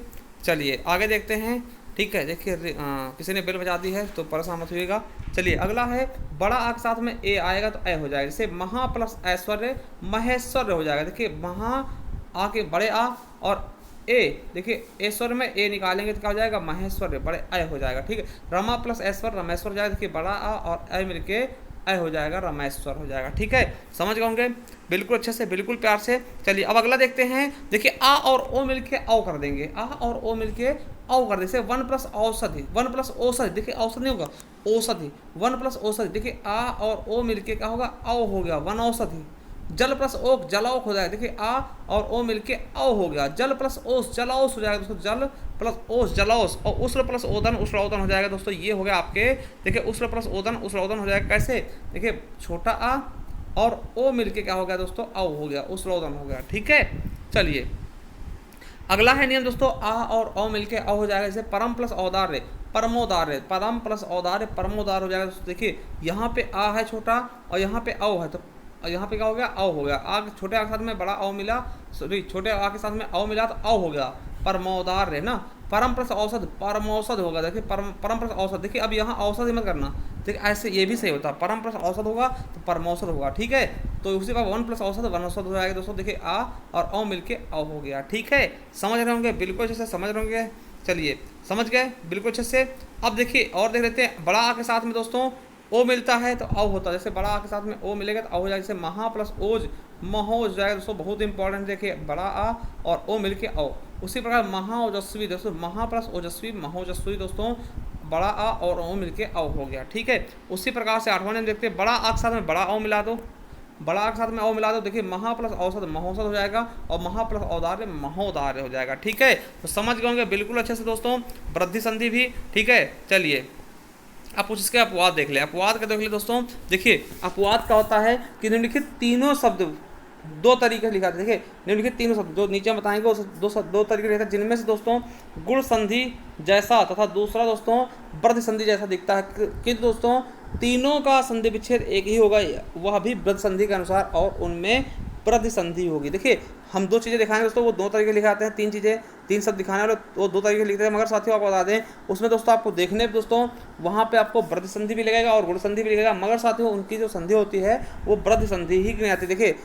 चलिए आगे देखते हैं। ठीक है, देखिए किसी ने बेल बजा दी है तो परेशान मत होइएगा। चलिए अगला है, बड़ा आ के साथ में ए आएगा तो ए हो जाएगा, जैसे महा प्लस ऐश्वर्य महेश्वर्य हो जाएगा। देखिए महा आ के बड़े आ और ए, देखिए ऐश्वर्य में ए निकालेंगे तो क्या हो जाएगा, महेश्वर्य, बड़े ए हो जाएगा। ठीक है, रमा प्लस ऐश्वर्य रमेश्वर हो जाएगा। देखिए बड़ा आ और ए मिलके ए हो जाएगा, रमेश्वर हो जाएगा। ठीक है, समझ गए होंगे, बिल्कुल अच्छे से, बिल्कुल प्यार से। चलिए अब अगला देखते हैं। देखिए आ और ओ मिलके औ कर देंगे, आ और ओ मिलके औ कर देंगे। वन प्लस औषधि, वन प्लस औषधि, देखिए औषधि नहीं होगा, औषधि, वन प्लस औषधि। देखिए आ और ओ मिलके क्या होगा, औ हो गया, वन औषधि। जल प्लस ओक जलौक हो जाएगा। देखिए आ और ओ मिलके औ हो गया, जल प्लस ओस जलौस हो जाएगा दोस्तों, जल प्लस ओस जलौस। और उस्र प्लस ओदन उस्रौदन हो जाएगा दोस्तों, ये हो गया आपके। देखिए उस्र प्लस ओदन उस्रौदन हो जाएगा, कैसे, देखिए छोटा आ और ओ मिलके क्या हो गया दोस्तों, औ हो गया, उस्रौदन हो गया। ठीक है, चलिए अगला है नियम दोस्तों, आ और औ मिलके औ हो जाएगा, जैसे परम प्लस औदार्य परमोदार्य, परम प्लस औदार्य परमोदार हो जाएगा दोस्तों। देखिए यहाँ पे आ है छोटा और यहाँ पे औ है, तो यहाँ पे क्या हो गया, औ हो गया। आ छोटे आ के साथ में बड़ा औ मिला, सॉरी छोटे आ के साथ में औ मिला तो औ हो गया, परमोदार्य ना। परम प्लस औषध परमौषध होगा। देखिए परम प्लस औषध, देखिए अब यहाँ औषध मत करना, देखिए ऐसे ये भी सही होता है, परम प्लस औषध होगा तो परमौषध होगा। ठीक है, तो उसी का वन प्लस औषध वनौषध हो जाएगा दोस्तों। देखिए आ और औ मिलके औ हो गया। ठीक है, समझ रहे होंगे, बिल्कुल अच्छे से समझ रहे होंगे। चलिए समझ गए बिल्कुल अच्छे से। अब देखिए और देख लेते हैं, बड़ा आ के साथ में दोस्तों ओ मिलता है तो औ होता है, जैसे बड़ा आ के साथ में ओ मिलेगा तो औ हो जाएगा, जैसे महा प्लस ओज महोज जाएगा दोस्तों, बहुत इंपॉर्टेंट। देखिए बड़ा आ और ओ मिलके औ। उसी प्रकार महा ओजस्वी दोस्तों, महा प्लस ओजस्वी महोजस्वी दोस्तों, बड़ा आ और ओ मिलके औ हो गया। ठीक है, उसी प्रकार से आठवां नियम देखते हैं, बड़ा आ के साथ में बड़ा औ मिला दो, बड़ा आ के साथ में औ मिला दो। देखिए महा प्लस औसत महोसत हो जाएगा और महा प्लस औदार्य महोदार्य हो जाएगा। ठीक है, तो समझ गए होंगे बिल्कुल अच्छे से दोस्तों, वृद्धि संधि भी। ठीक है, चलिए अब कुछ इसके अपवाद देख ले। अपवाद का देख ले दोस्तों। देखिए अपवाद का होता है कि निम्नलिखित तीनों शब्द दो तरीके से लिखा था। देखिए निम्नलिखित तीनों शब्द जो नीचे बताएंगे वो दो तरीके से लिखा है, जिनमें से दोस्तों गुण संधि जैसा तथा दूसरा दोस्तों वृद्धि संधि जैसा दिखता है। किंतु दोस्तों तीनों का संधि विच्छेद एक ही होगा, वह भी वृद्धि संधि के अनुसार, और उनमें वृद्धि संधि होगी। देखिए हम दो चीज़ें दिखाएंगे दोस्तों, वो दो तरीके लिखाते हैं, तीन चीज़ें, तीन शब्द दिखाने वाले वो दो तरीके लिखते हैं। मगर साथियों आपको बता दें, उसमें दोस्तों आपको देखने दोस्तों वहाँ पे आपको वृद्धि संधि भी लगेगा और गुण संधि भी लगेगा, मगर साथियों उनकी जो संधि होती है वो वृद्धि संधि ही गिनी जाती है। देखिए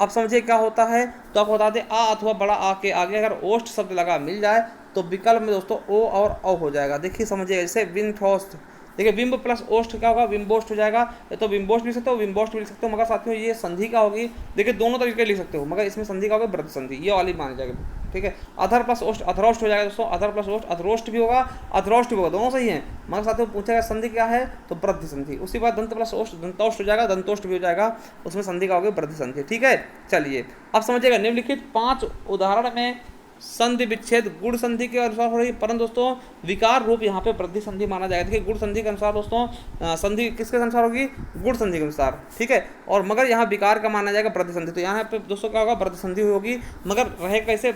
अब समझिए क्या होता है, तो आपको बता दें, आ अथवा बड़ा आ के आगे अगर ओष्ठ शब्द लगा मिल जाए तो विकल्प में दोस्तों ओ और औ हो जाएगा। देखिए समझिए, जैसे विंठोस्ट, देखिए बिंब प्लस ओष्ठ क्या होगा, बिंबोष्ठ हो जाएगा। तो बिंबोष्ठ लिख सकते हो, बिंबोष्ठ भी लिख सकते हो, मगर साथियों ये संधि का होगी। देखिए दोनों तरीके लिख सकते हो, मगर इसमें संधि का होगा वृद्धि संधि, ये वाली मानी जाएगी। ठीक है, अधर प्लस ओष्ठ अधरोष्ठ हो जाएगा दोस्तों, अधर प्लस ओष्ठ अधरोष्ठ भी होगा, अधरोष्ठ भी होगा, दोनों सही है। मगर साथियों पूछेगा संधि क्या है, तो वृद्धि संधि। उसी बाद दंत प्लस ओष्ठ दंतोष्ठ हो जाएगा, दंतोष्ठ भी हो जाएगा, उसमें संधि का होगा वृद्धि संधि। ठीक है, चलिए अब समझिएगा, निम्नलिखित 5 उदाहरण में संधि विच्छेद गुण संधि के अनुसार हो रही है, परंतु दोस्तों विकार रूप यहाँ पे वृद्धि संधि माना जाएगा। देखिए गुण संधि के अनुसार दोस्तों संधि किसके अनुसार होगी, गुण संधि के अनुसार। ठीक है, और मगर यहाँ विकार का माना जाएगा वृद्धि संधि, तो यहाँ पे दोस्तों क्या होगा, वृद्धि संधि होगी, मगर रहे कैसे,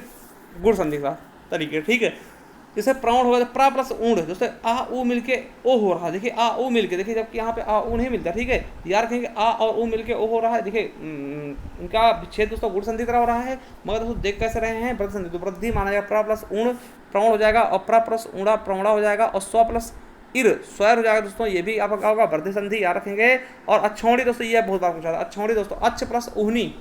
गुण संधि का तरीके। ठीक है, जैसे प्राण होगा, प्रा प्लस ऊढ़, जैसे आ ऊ मिलके ओ हो रहा है। देखिए आ ऊ मिलके, देखिए जबकि यहाँ पे आ ऊ नहीं मिलता। ठीक है, यार कहेंगे आ और ऊ मिलके ओ हो रहा है। देखिए इनका विच्छेद दोस्तों गुण संधि तरह हो रहा है, मगर दोस्तों देख कैसे रहे हैं, वृद्धि संधि। तो वृद्धि माना जाएगा, प्रा प्लस ऊढ़ प्राण हो जाएगा, और प्रा प्लस ऊढ़ा प्रौढ़ा हो जाएगा, और स्व प्लस इर स्वैर हो जाएगा दोस्तों, ये भी आपका क्या होगा, वृद्धि संधि, याद रखेंगे। और अच्छौड़ी दोस्तों, ये बहुत बार पूछा था, अच्छौड़ी दोस्तों अच्छ प्लस ऊहनी,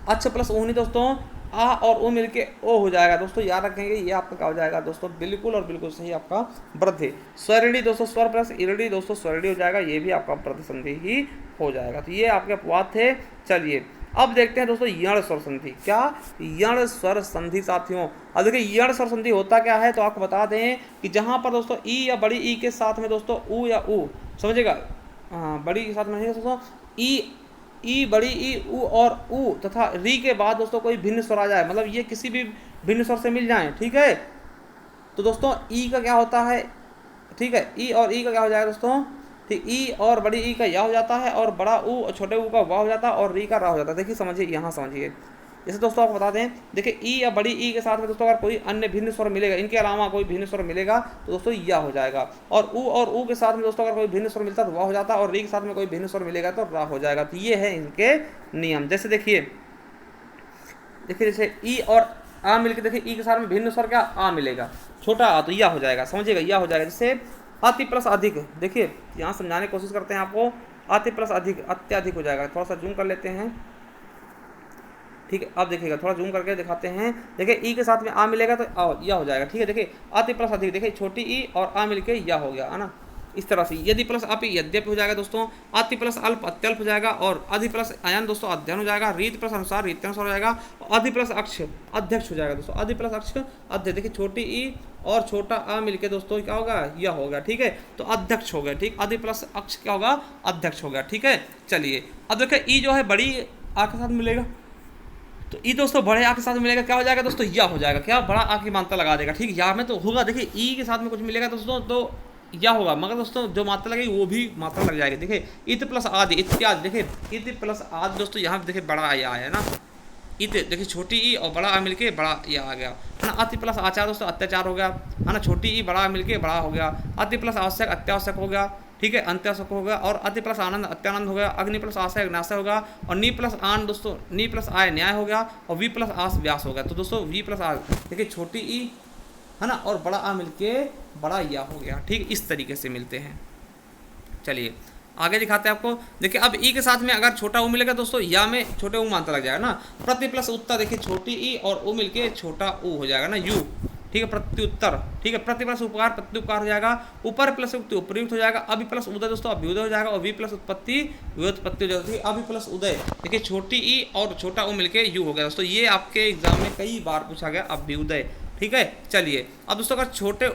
अच्छ प्लस ऊहनी दोस्तों आ और ओ मिलके ओ हो जाएगा दोस्तों, याद रखेंगे, ये आपका क्या हो जाएगा दोस्तों, बिल्कुल और बिल्कुल सही आपका वृद्धि। स्वरणी दोस्तों स्वर प्लस इरड़ी दोस्तों स्वरणी हो जाएगा, ये भी आपका वृद्धि संधि ही हो जाएगा। तो ये आपके अपवाद थे। चलिए अब देखते हैं दोस्तों यण स्वर संधि। क्या, यण स्वर संधि साथियों। अब देखिए यण स्वर संधि होता क्या है, तो आपको बता दें कि जहाँ पर दोस्तों ई या बड़ी ई के साथ में दोस्तों ऊ या ऊ, समझिएगा, हाँ बड़ी के साथ में दोस्तों ई बड़ी ई ऊ और ऊ तथा री के बाद दोस्तों कोई भिन्न स्वर आ जाए, मतलब ये किसी भी भिन्न स्वर से मिल जाए। ठीक है, तो दोस्तों ई का क्या होता है, ठीक है, ई और ई का क्या हो जाएगा दोस्तों, ठीक, ई और बड़ी ई का या हो जाता है, और बड़ा ऊ और छोटे ऊ का वाह हो जाता है, और री का रा हो जाता है। देखिए समझिए, यहाँ समझिए, जैसे दोस्तों आपको बता दें, देखिए ई या बड़ी ई के साथ में दोस्तों अगर कोई अन्य भिन्न स्वर मिलेगा, इनके अलावा कोई भिन्न स्वर मिलेगा तो दोस्तों या हो जाएगा, और ऊ के साथ में दोस्तों अगर कोई भिन्न स्वर मिलता है तो वाह हो जाता है, और री के साथ में कोई भिन्न स्वर मिलेगा तो रा हो जाएगा। तो ये है इनके नियम। जैसे देखिए जैसे ई और आ मिलके देखिए ई के साथ में भिन्न स्वर क्या आ मिलेगा, छोटा आ तो या हो जाएगा, समझिएगा या हो जाएगा। जैसे अति प्लस अधिक, देखिए यहाँ समझाने की कोशिश करते हैं आपको, अति प्लस अधिक अत्याधिक हो जाएगा। थोड़ा सा जूम कर लेते हैं, ठीक है। अब देखिएगा थोड़ा जूम करके दिखाते हैं, देखिए ई के साथ में आ मिलेगा तो या हो जाएगा, ठीक है। देखिए अति प्लस अधिक, देखिए छोटी ई और आ मिलके या हो गया, है ना, इस तरह से। यदि प्लस अपि यद्यपि हो जाएगा दोस्तों, अति प्लस अल्प अत्यल्प हो जाएगा, और अधि प्लस अयन दोस्तों अध्ययन हो जाएगा, रीत प्लस अनुसार रीत्यनुसार हो जाएगा, और अधि प्लस अक्ष अध्यक्ष हो जाएगा दोस्तों, अधि प्लस अक्ष अध्यक्ष। देखिए छोटी ई और छोटा आ मिलके दोस्तों क्या होगा, यह हो गया, ठीक है, तो अध्यक्ष हो गया, ठीक। अधि प्लस अक्ष क्या होगा, अध्यक्ष हो गया, ठीक है। चलिए अब देखिए ई जो है बड़ी आ के साथ मिलेगा, तो ई दोस्तों बड़े आ के साथ मिलेगा, क्या हो जाएगा दोस्तों, या हो जाएगा, क्या बड़ा आ की मात्रा लगा देगा, ठीक। या में तो होगा, देखिए ई के साथ में कुछ मिलेगा दोस्तों तो या होगा, मगर दोस्तों जो मात्रा लगेगी वो भी मात्रा लग जाएगी। देखिए इत प्लस आदि इत्यादि, देखिए इत प्लस आदि दोस्तों यहाँ पे देखिए बड़ा या आया ना, इत देखिए छोटी ई और बड़ा आ मिलके बड़ा या आ गया, है ना। अति प्लस आचार दोस्तों अत्याचार हो गया, है ना, छोटी ई बड़ा मिलके बड़ा हो गया। अति प्लस आवश्यक अत्यावश्यक हो गया, ठीक है, अंत्यावश्यक हो गया। और अति प्लस आनंद अत्यानंद हो गया। अग्नि प्लस आशय अग्नाशय होगा। और नी प्लस आन दोस्तों नी प्लस आय न्याय हो गया। और वी प्लस आस व्यास हो गया। तो दोस्तों वी प्लस आस देखिए छोटी ई, है ना, और बड़ा आ मिलके बड़ा या हो गया, ठीक, इस तरीके से मिलते हैं। चलिए आगे दिखाते हैं आपको। देखिए अब ई के साथ में अगर छोटा ऊ मिलेगा दोस्तों, या में छोटे ऊ मात्रा लग जाएगा ना। प्रति प्लस उत्तर, देखिए छोटी ई और ऊ मिलके छोटा ऊ हो जाएगा ना, यू, ठीक है, प्रत्युत्तर, ठीक है। प्रति प्लस उपकार प्रत्युपकार हो जाएगा। ऊपर प्लस उपयुक्त हो जाएगा। अभी प्लस उदय दोस्तों अभ्युदय हो जाएगा। और वी प्लस उत्पत्ति व्युत्पत्ति हो जाएगा। अभी प्लस उदय, देखिए छोटी ई और छोटा ऊ मिलके यू हो गया दोस्तों। ये आपके एग्जाम में कई बार पूछा गया, अभ्युदय, ठीक है। चलिए अब दोस्तों अगर छोटे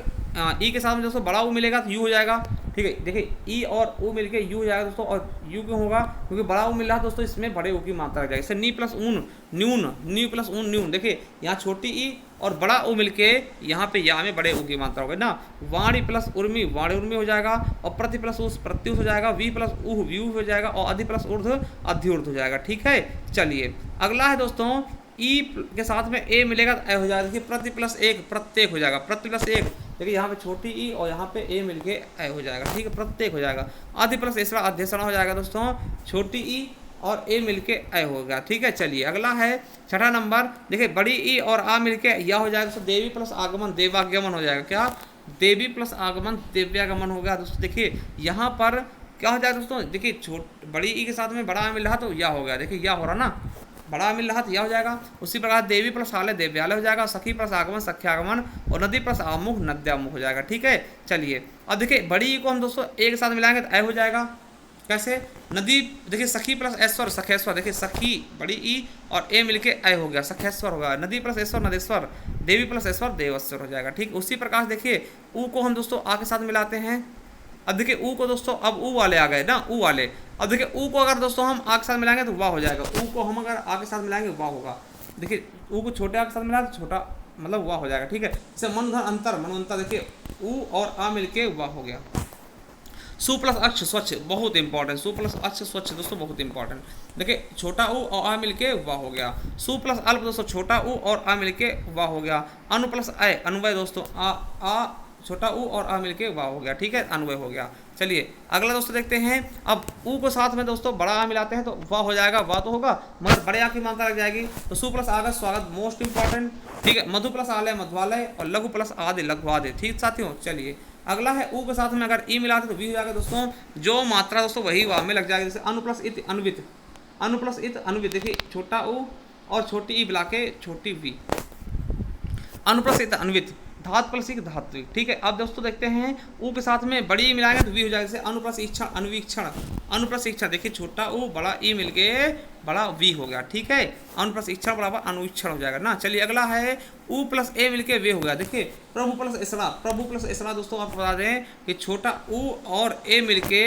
ई के साथ में दोस्तों बड़ा ऊ मिलेगा तो यू हो जाएगा, ठीक है। देखिए ई और ऊ मिलके यू हो जाएगा दोस्तों। और यू क्यों होगा, क्योंकि बड़ा ऊ मिल रहा है दोस्तों, इसमें बड़े ऊ की मात्रा आ जाएगी। जैसे नी प्लस ऊन न्यून, नी प्लस ऊन न्यून, देखिए यहाँ छोटी ई और बड़ा ऊ मिलके यहाँ पे या में बड़े ऊ की मात्रा हो गई ना। वाणी प्लस उर्मी वाणी उर्मी हो जाएगा। और प्रति प्लस उस प्रत्युष हो जाएगा। वी प्लस ऊह व्यू हो जाएगा। और अधि प्लस ऊर्ध अध्युर्ध हो जाएगा, ठीक है। चलिए अगला है दोस्तों, ई के साथ में ए मिलेगा तो ए हो जाएगा। देखिए प्रति प्लस एक प्रत्येक हो जाएगा। प्रति प्लस एक, देखिए यहाँ पे छोटी ई और यहाँ पे ए मिलके ए हो जाएगा, ठीक है, प्रत्येक हो जाएगा। आदि प्लस ऐसा अध्यसना हो जाएगा दोस्तों। छोटी ई और ए मिलके ए होगा, ठीक है। चलिए अगला है छठा नंबर। देखिए बड़ी ई और आ मिलके या हो जाएगा दोस्तों। देवी प्लस आगमन देवागमन हो जाएगा। क्या, देवी प्लस आगमन दिव्यागमन होगा दोस्तों। देखिए यहाँ पर क्या हो जाएगा दोस्तों, देखिए बड़ी ई के साथ में बड़ा आ मिल रहा तो या हो गया, देखिए या हो रहा ना, बड़ा मिल रहा तो यह हो जाएगा। उसी प्रकार देवी प्लस आलय देव्यालय हो जाएगा। सखी प्लस आगमन सख्यागमन। और नदी प्लस आमुख नद्यामुख हो जाएगा, ठीक है। चलिए अब देखिए बड़ी ई को हम दोस्तों एक साथ मिलाएंगे तो ए हो जाएगा। कैसे, नदी, देखिए सखी प्लस ऐश्वर सखेश्वर, देखिए सखी बड़ी ई और ए मिलके ए हो गया, सखेश्वर होगा। नदी प्लस ऐश्वर नदेश्वर। देवी प्लस ऐश्वर देवेश्वर हो जाएगा, ठीक। उसी प्रकार देखिए ऊ को हम दोस्तों आ के साथ मिलाते हैं। अब देखिए ऊ को दोस्तों, अब ऊ वाले आ गए ना, ऊ वाले। अब देखिए ऊ को अगर दोस्तों हम आ के साथ मिलाएंगे तो वाह हो जाएगा। ऊ को हम अगर आ के साथ मिलाएंगे वाह होगा। देखिए ऊ को छोटे आ के साथ मिलाए तो छोटा मतलब वाह हो जाएगा, ठीक है। जैसे मन धन अंतर मनवंतर, देखिए ऊ और आ मिलके वाह हो गया। सु प्लस अक्ष स्वच्छ, बहुत इंपॉर्टेंट। सु प्लस अक्ष स्वच्छ दोस्तों बहुत इंपॉर्टेंट। देखिए छोटा ऊ और आ मिलके वाह हो गया। सु प्लस अल्प दोस्तों छोटा ऊ और आ मिलके वाह हो गया। अनु प्लस अय अनुवय दोस्तों आ छोटा ऊ और आ मिलके वाह हो गया, ठीक है, अन्वय हो गया। चलिए अगला दोस्तों देखते हैं। अब ऊ को साथ में दोस्तों बड़ा आ मिलाते हैं तो वाह हो जाएगा, वाह तो होगा मगर बड़े आ की मात्रा लग जाएगी। तो सु प्लस आगत स्वागत मोस्ट इंपॉर्टेंट, ठीक है। मधु प्लस आलय मध्वालय। और लघु प्लस आदि लघुवादि, ठीक साथियों। चलिए अगला है ऊ के साथ में अगर ई मिलाते तो वी हो जाएगा दोस्तों। जो मात्रा दोस्तों वही वाह में लग जाएगी। जैसे अनु प्लस इत अन्वित, अनु प्लस इत अन्वित, देखिए छोटा ऊ और छोटी ई मिला के छोटी वी। अनु प्लस इत अन्वित, धात प्लस एक धात्विक, ठीक है। अब दोस्तों देखते हैं ऊ के साथ में बड़ी ई मिलाएंगे तो वी हो जाएगा। जैसे अनुप्रशिक्षण अनुवीक्षण, अनुप्रशिक्षण, देखिए छोटा ऊ बड़ा ई मिल के बड़ा वी हो गया, ठीक है। अनुप्रशिक्षण बराबर अनुवीक्षण हो जाएगा ना। चलिए अगला है ऊ प्लस ए मिलके वे हो गया। देखिए प्रभु प्लस इसरा, प्रभु प्लस इसरा दोस्तों आपको बता दें कि छोटा ऊ और ए मिलके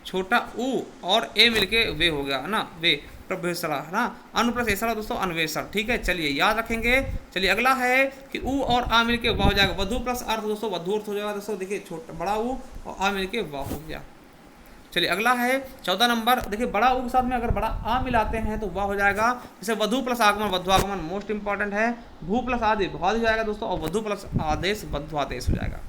छोटा ऊ और ए मिलके वे हो गया ना, वे प्रभुसरा, है ना। अनुप्लस ऐसा दोस्तों अन्वेषण, ठीक है। चलिए याद रखेंगे। चलिए अगला है कि ऊ और आ मिलके वाह हो जाएगा। वधु प्लस अर्थ दोस्तों वधु अर्थ हो जाएगा दोस्तों। देखिए छोटा बड़ा ऊ और आ मिलके वाह हो गया। चलिए अगला है 14 नंबर। देखिए बड़ा ऊ के साथ में अगर बड़ा आ मिलाते हैं तो वाह हो जाएगा। जैसे वधु प्लस आगमन वधुआगमन मोस्ट इंपॉर्टेंट है। भू प्लस आदि भुआदि हो जाएगा दोस्तों। और वधु प्लस आदेश वधुआदेश हो जाएगा,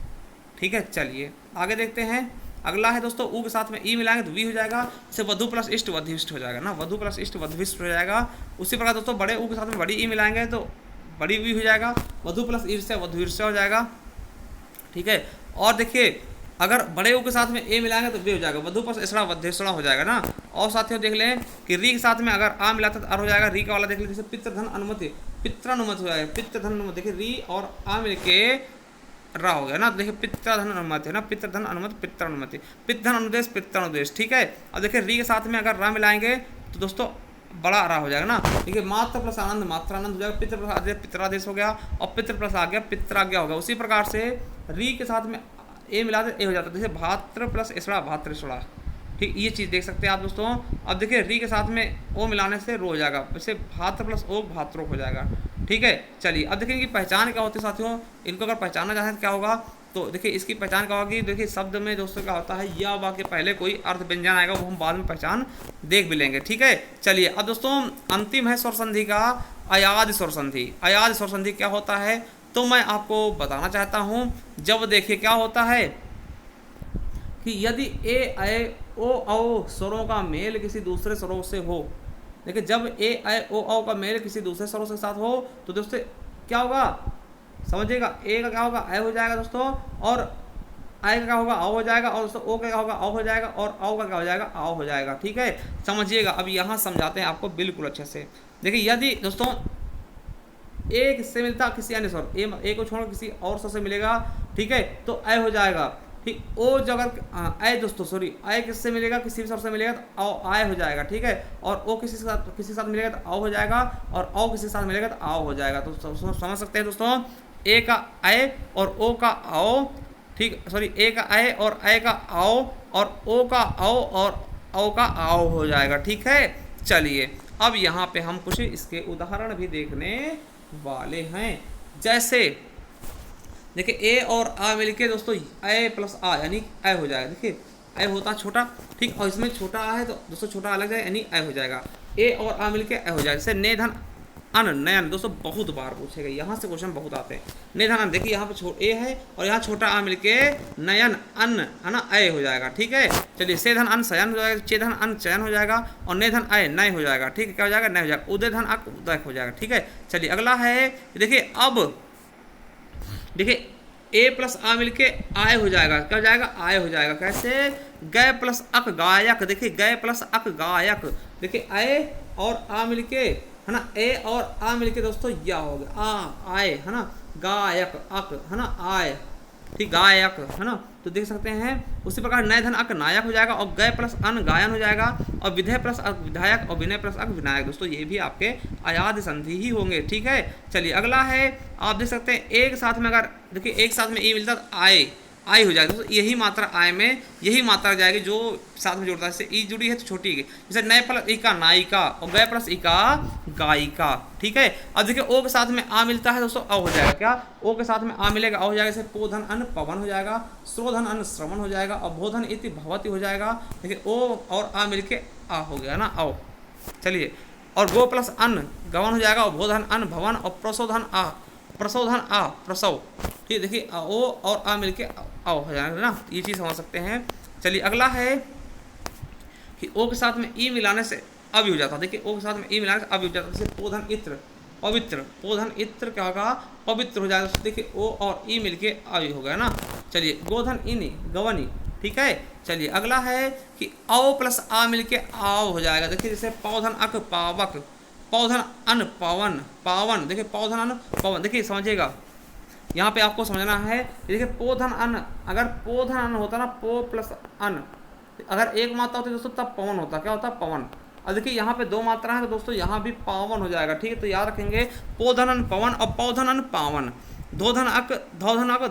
ठीक है। चलिए आगे देखते हैं। अगला है दोस्तों ऊ के साथ में ई मिलाएंगे तो वी हो जाएगा। जैसे वधु प्लस इष्ट वधिष्ठ हो जाएगा ना, वधु प्लस इष्ट वधिष्ठ हो जाएगा। उसी प्रकार दोस्तों बड़े ऊ के साथ में बड़ी ई मिलाएंगे तो बड़ी वी हो जाएगा, वधु प्लस ईर्ष्या वधु ईर्ष्या हो जाएगा, ठीक है। और देखिए अगर बड़े ऊ के साथ में ए मिलाएंगे तो बे हो जाएगा, वधु प्लस इसड़ा वध्यसड़ा हो जाएगा ना। और साथियों देख लें कि री के साथ में अगर आ मिलाता तो अर हो जाएगा, री का वाला देख लें जैसे पितृधन अनुमति, पित्रानुमति हो जाएगा, पितृधन अनुमति। देखिए री और आ मिल के रा हो गया ना, तो देखिए पित्राधन अनुमति है ना, पितृधन अनुमति पित्रानुमति, पितधन अनुदेश पित्रानुदेश, ठीक है। अब देखिए री के साथ में अगर रा मिलाएंगे तो दोस्तों बड़ा रा हो जाएगा ना। देखिए मात्र प्लस आनंद मात्रानंद हो जाएगा, पितृ प्लस आदेश पितरादेश हो गया, और पितृ प्लस आ गया पितराज्ञा हो गया। उसी प्रकार से री के साथ में ए मिला दे ए हो जाता है, जैसे भात्र प्लस इसड़ा भातृषड़ा, ठीक, ये चीज़ देख सकते हैं आप दोस्तों। अब देखिए री के साथ में ओ मिलाने से रो हो जाएगा, वैसे भात्र प्लस ओ भात्रो हो जाएगा, ठीक है। चलिए अब देखिए इनकी पहचान क्या होती है साथियों, इनको अगर पहचानना चाहें तो क्या होगा, तो देखिए इसकी पहचान क्या होगी। देखिए शब्द में दोस्तों क्या होता है, या वा के पहले कोई अर्थ व्यंजन आएगा, वो हम बाद में पहचान देख भी लेंगे, ठीक है। चलिए अब दोस्तों अंतिम है स्वर संधि का अयाद स्वर संधि। अयाद स्वर संधि क्या होता है तो मैं आपको बताना चाहता हूँ। जब देखिए क्या होता है कि यदि ए ऐ ओ औ स्वरों का मेल किसी दूसरे स्वरों से हो, देखिए जब ए ऐ ओ औ का मेल किसी दूसरे स्वरों के साथ हो तो दोस्तों क्या होगा, समझिएगा, ए का क्या होगा ऐ हो जाएगा दोस्तों, और आई का क्या होगा आओ हो जाएगा, और दोस्तों ओ का क्या होगा आओ हो जाएगा, और आओ का क्या हो जाएगा आओ हो जाएगा, ठीक है। समझिएगा अब यहाँ समझाते हैं आपको बिल्कुल अच्छे से। देखिए यदि दोस्तों ए किससे मिलता किसी अन्य स्वर, ए को छोड़ किसी और स्वर से मिलेगा, ठीक है, तो ऐ हो जाएगा, ठीक। ओ जगह ऐ दोस्तों सॉरी ऐ किससे मिलेगा किसी भी स्वर से मिलेगा तो आओ आय हो जाएगा, ठीक है। और ओ किसी के साथ मिलेगा तो आओ हो जाएगा, और औ किसी के साथ मिलेगा तो आओ हो जाएगा। तो समझ सकते हैं दोस्तों, ए का ऐ और ओ का आओ, ठीक, सॉरी ए का ऐ और ऐ का आओ, और ओ का आओ और औ का आओ हो जाएगा, ठीक है। चलिए अब यहाँ पे हम कुछ इसके उदाहरण भी देखने वाले हैं। जैसे देखिए ए और आ मिलके दोस्तों ए प्लस आ यानी ए हो जाएगा। देखिए ए होता छोटा, ठीक, और इसमें छोटा आ है तो दोस्तों छोटा अलग जाए यानी ए हो जाएगा। ए और आ मिलके ए हो जाएगा। जैसे ने धन अन नयन, दोस्तों बहुत बार पूछेगा, यहाँ से क्वेश्चन बहुत आते हैं। ने धन अन, देखिए यहाँ पे ए है और यहाँ छोटा आ मिलके नयन अन है ना ए हो जाएगा, ठीक है। चलिए से धन अन शयन हो जाएगा, चे धन अन चयन हो जाएगा, और ने धन अय नय हो जाएगा, ठीक है। क्या हो जाएगा नय हो जाएगा। उदय धन अक उदय हो जाएगा, ठीक है। चलिए अगला है, देखिए अब देखिए ए प्लस आ मिलके आय हो जाएगा, क्या हो जाएगा आय हो जाएगा। कैसे, गय प्लस अक गायक, देखिए गय प्लस अक गायक, देखिए आय और आ मिलके है ना, ए और आ मिलके दोस्तों या हो गया आ आय है ना, गायक अक है ना आय, ठीक, गायक है ना। तो देख सकते हैं उसी प्रकार नय धन अक नायक हो जाएगा, और गय प्लस अन गायन हो जाएगा, और विधेय प्लस अक विधायक, और विनय प्लस अक विनायक। दोस्तों ये भी आपके अयाद संधि ही होंगे, ठीक है। चलिए अगला है, आप देख सकते हैं एक साथ में अगर देखिए एक साथ में ई मिलता तो आय आई हो जाएगा। दोस्तों यही मात्रा आय में यही मात्रा जाएगी जो साथ में जोड़ता है। जैसे ई जुड़ी है तो छोटी है, जैसे नय प्लस ई का नायिका, और गय प्लस ई का गायिका, ठीक है। अब देखिए ओ के साथ में आ मिलता है दोस्तों अ हो जाएगा। क्या ओ के साथ में आ मिलेगा अ हो जाएगा। जैसे पोधन अन पवन हो जाएगा, श्रोधन अन श्रवण हो जाएगा, और बोधन इति भवती हो जाएगा। देखिए ओ और आ मिलके आ हो गया ना आओ। चलिए और गो प्लस अन गवन हो जाएगा, और बोधन अन भवन, और प्रसोधन आ प्रसोधन आ प्रसव, ठीक। देखिए ओ और आ मिलके आओ हो जाएगा ना, ये चीज़ समझ सकते हैं। चलिए अगला है कि ओ के साथ में ई मिलाने से अब हो जाता है। देखिए ओ के साथ में ई मिलाने से अब हो जाता है। जैसे पोधन इत्र पवित्र, पोधन इत्र क्या होगा पवित्र हो जाएगा। देखिए ओ और ई मिलके अब हो गया ना। चलिए गोधन इनी गवनी, ठीक है। चलिए अगला है कि औ प्लस आ मिलके आओ हो जाएगा। देखिए जैसे पौधन अक पावक, पौधन अन पावन पावन, देखिए पौधन अन पावन। देखिए समझिएगा यहाँ पे आपको समझना है। देखिए पोधन अन, अगर पोधन अन होता ना पो प्लस अन, अगर एक मात्रा होती दोस्तों तब पवन होता, क्या होता पवन। अब देखिए यहाँ पे दो मात्रा है तो दोस्तों यहाँ भी पावन हो जाएगा, ठीक है। तो याद रखेंगे पोधन अन पवन और पौधन अन पावन। धोधन अक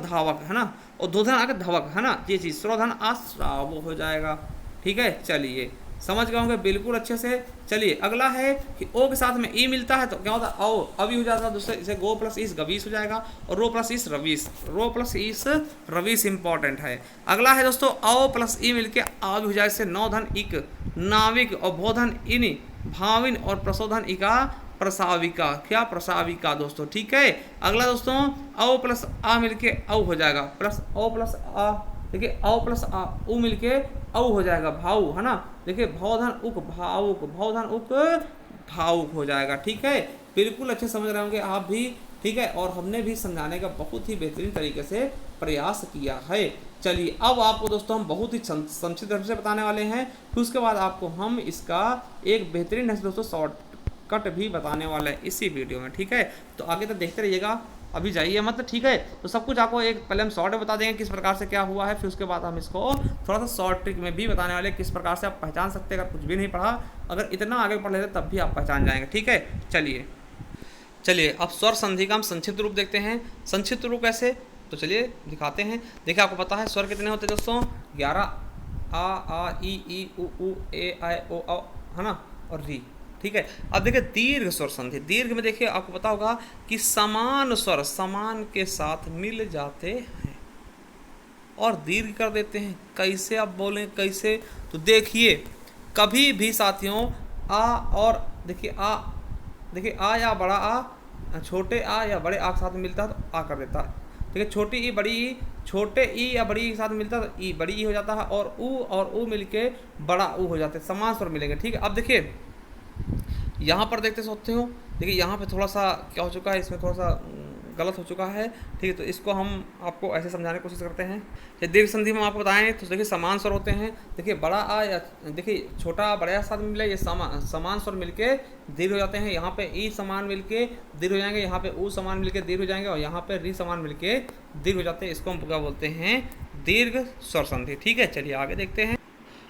धावक है ना, और धोधन अक धवक है ना, ये चीज़। श्रोधन आश्राव हो जाएगा, ठीक है। चलिए समझ गए होंगे बिल्कुल अच्छे से। चलिए अगला है कि ओ के साथ में ई मिलता है तो क्या होता है ओ अभी हो जाता है दूसरे। जैसे गो प्लस इस गवीस हो जाएगा, और रो प्लस इस रवीस, रो प्लस इस रवीस इंपॉर्टेंट है। अगला है दोस्तों ओ प्लस ई मिलके आ भी हो जाए। जैसे नौधन इक नाविक, और भोधन इन भाविन, और प्रसोधन इका प्रसाविका, क्या प्रसाविका दोस्तों, ठीक है। अगला दोस्तों ओ प्लस आ मिलके औ हो जाएगा, प्लस ओ प्लस आ, देखिए औ प्लस आ उ मिलके औ हो जाएगा भाऊ है ना। देखिए भौधन उक भावुक, भौधन उक भावुक हो जाएगा, ठीक है। बिल्कुल अच्छे समझ रहे होंगे आप भी, ठीक है, और हमने भी समझाने का बहुत ही बेहतरीन तरीके से प्रयास किया है। चलिए अब आपको दोस्तों हम बहुत ही संक्षिप्त रूप से बताने वाले हैं, फिर उसके बाद आपको हम इसका एक बेहतरीन ढंग से दोस्तों शॉर्टकट भी बताने वाला है इसी वीडियो में। ठीक है, तो आगे तक देखते रहिएगा, अभी जाइए मत। ठीक है, तो सब कुछ आपको एक पहले हम शॉर्ट में बता देंगे किस प्रकार से क्या हुआ है, फिर उसके बाद हम इसको थोड़ा सा शॉर्ट ट्रिक में भी बताने वाले किस प्रकार से आप पहचान सकते हैं। अगर कुछ भी नहीं पढ़ा, अगर इतना आगे पढ़ लेते तब भी आप पहचान जाएंगे। ठीक है, चलिए अब स्वर संधि का हम संक्षिप्त रूप देखते हैं। संक्षिप्त रूप कैसे, तो चलिए दिखाते हैं। देखिए आपको पता है स्वर कितने होते हैं दोस्तों, 11, आ ई उ ए आई ओ औ, है ना, और री। ठीक है, अब देखिए दीर्घ स्वर संधि। दीर्घ में देखिए आपको पता होगा कि समान स्वर समान के साथ मिल जाते हैं और दीर्घ कर देते हैं। कैसे आप बोलें, कैसे, तो देखिए कभी भी साथियों आ और देखिए आ या बड़ा आ, छोटे आ या बड़े आ के साथ मिलता है तो आ कर देता है। ठीक है, छोटी ई बड़ी ई, छोटे ई या बड़ी ई के साथ मिलता है तो ई बड़ी ई हो जाता है, और ऊ मिलके बड़ा ऊ हो जाते हैं, समान स्वर मिलेंगे। ठीक है, अब देखिए यहाँ पर देखते सोचते हो, देखिए यहाँ पे थोड़ा सा क्या हो चुका है, इसमें थोड़ा सा गलत हो चुका है। ठीक है, तो इसको हम आपको ऐसे समझाने की कोशिश करते हैं। जब दीर्घ संधि में आपको बताएं तो देखिए समान स्वर होते हैं। देखिए बड़ा आ या देखिए छोटा आ बड़े आ साथ मिले, ये समान स्वर मिलके दीर्घ हो जाते हैं। यहाँ पे ई समान मिलके दीर्घ हो जाएंगे, यहाँ पे ऊ समान मिलके दीर्घ हो जाएंगे, और यहाँ पे री समान मिलके दीर्घ हो जाते हैं। इसको हम क्या बोलते हैं, दीर्घ स्वर संधि। ठीक है, चलिए आगे देखते हैं।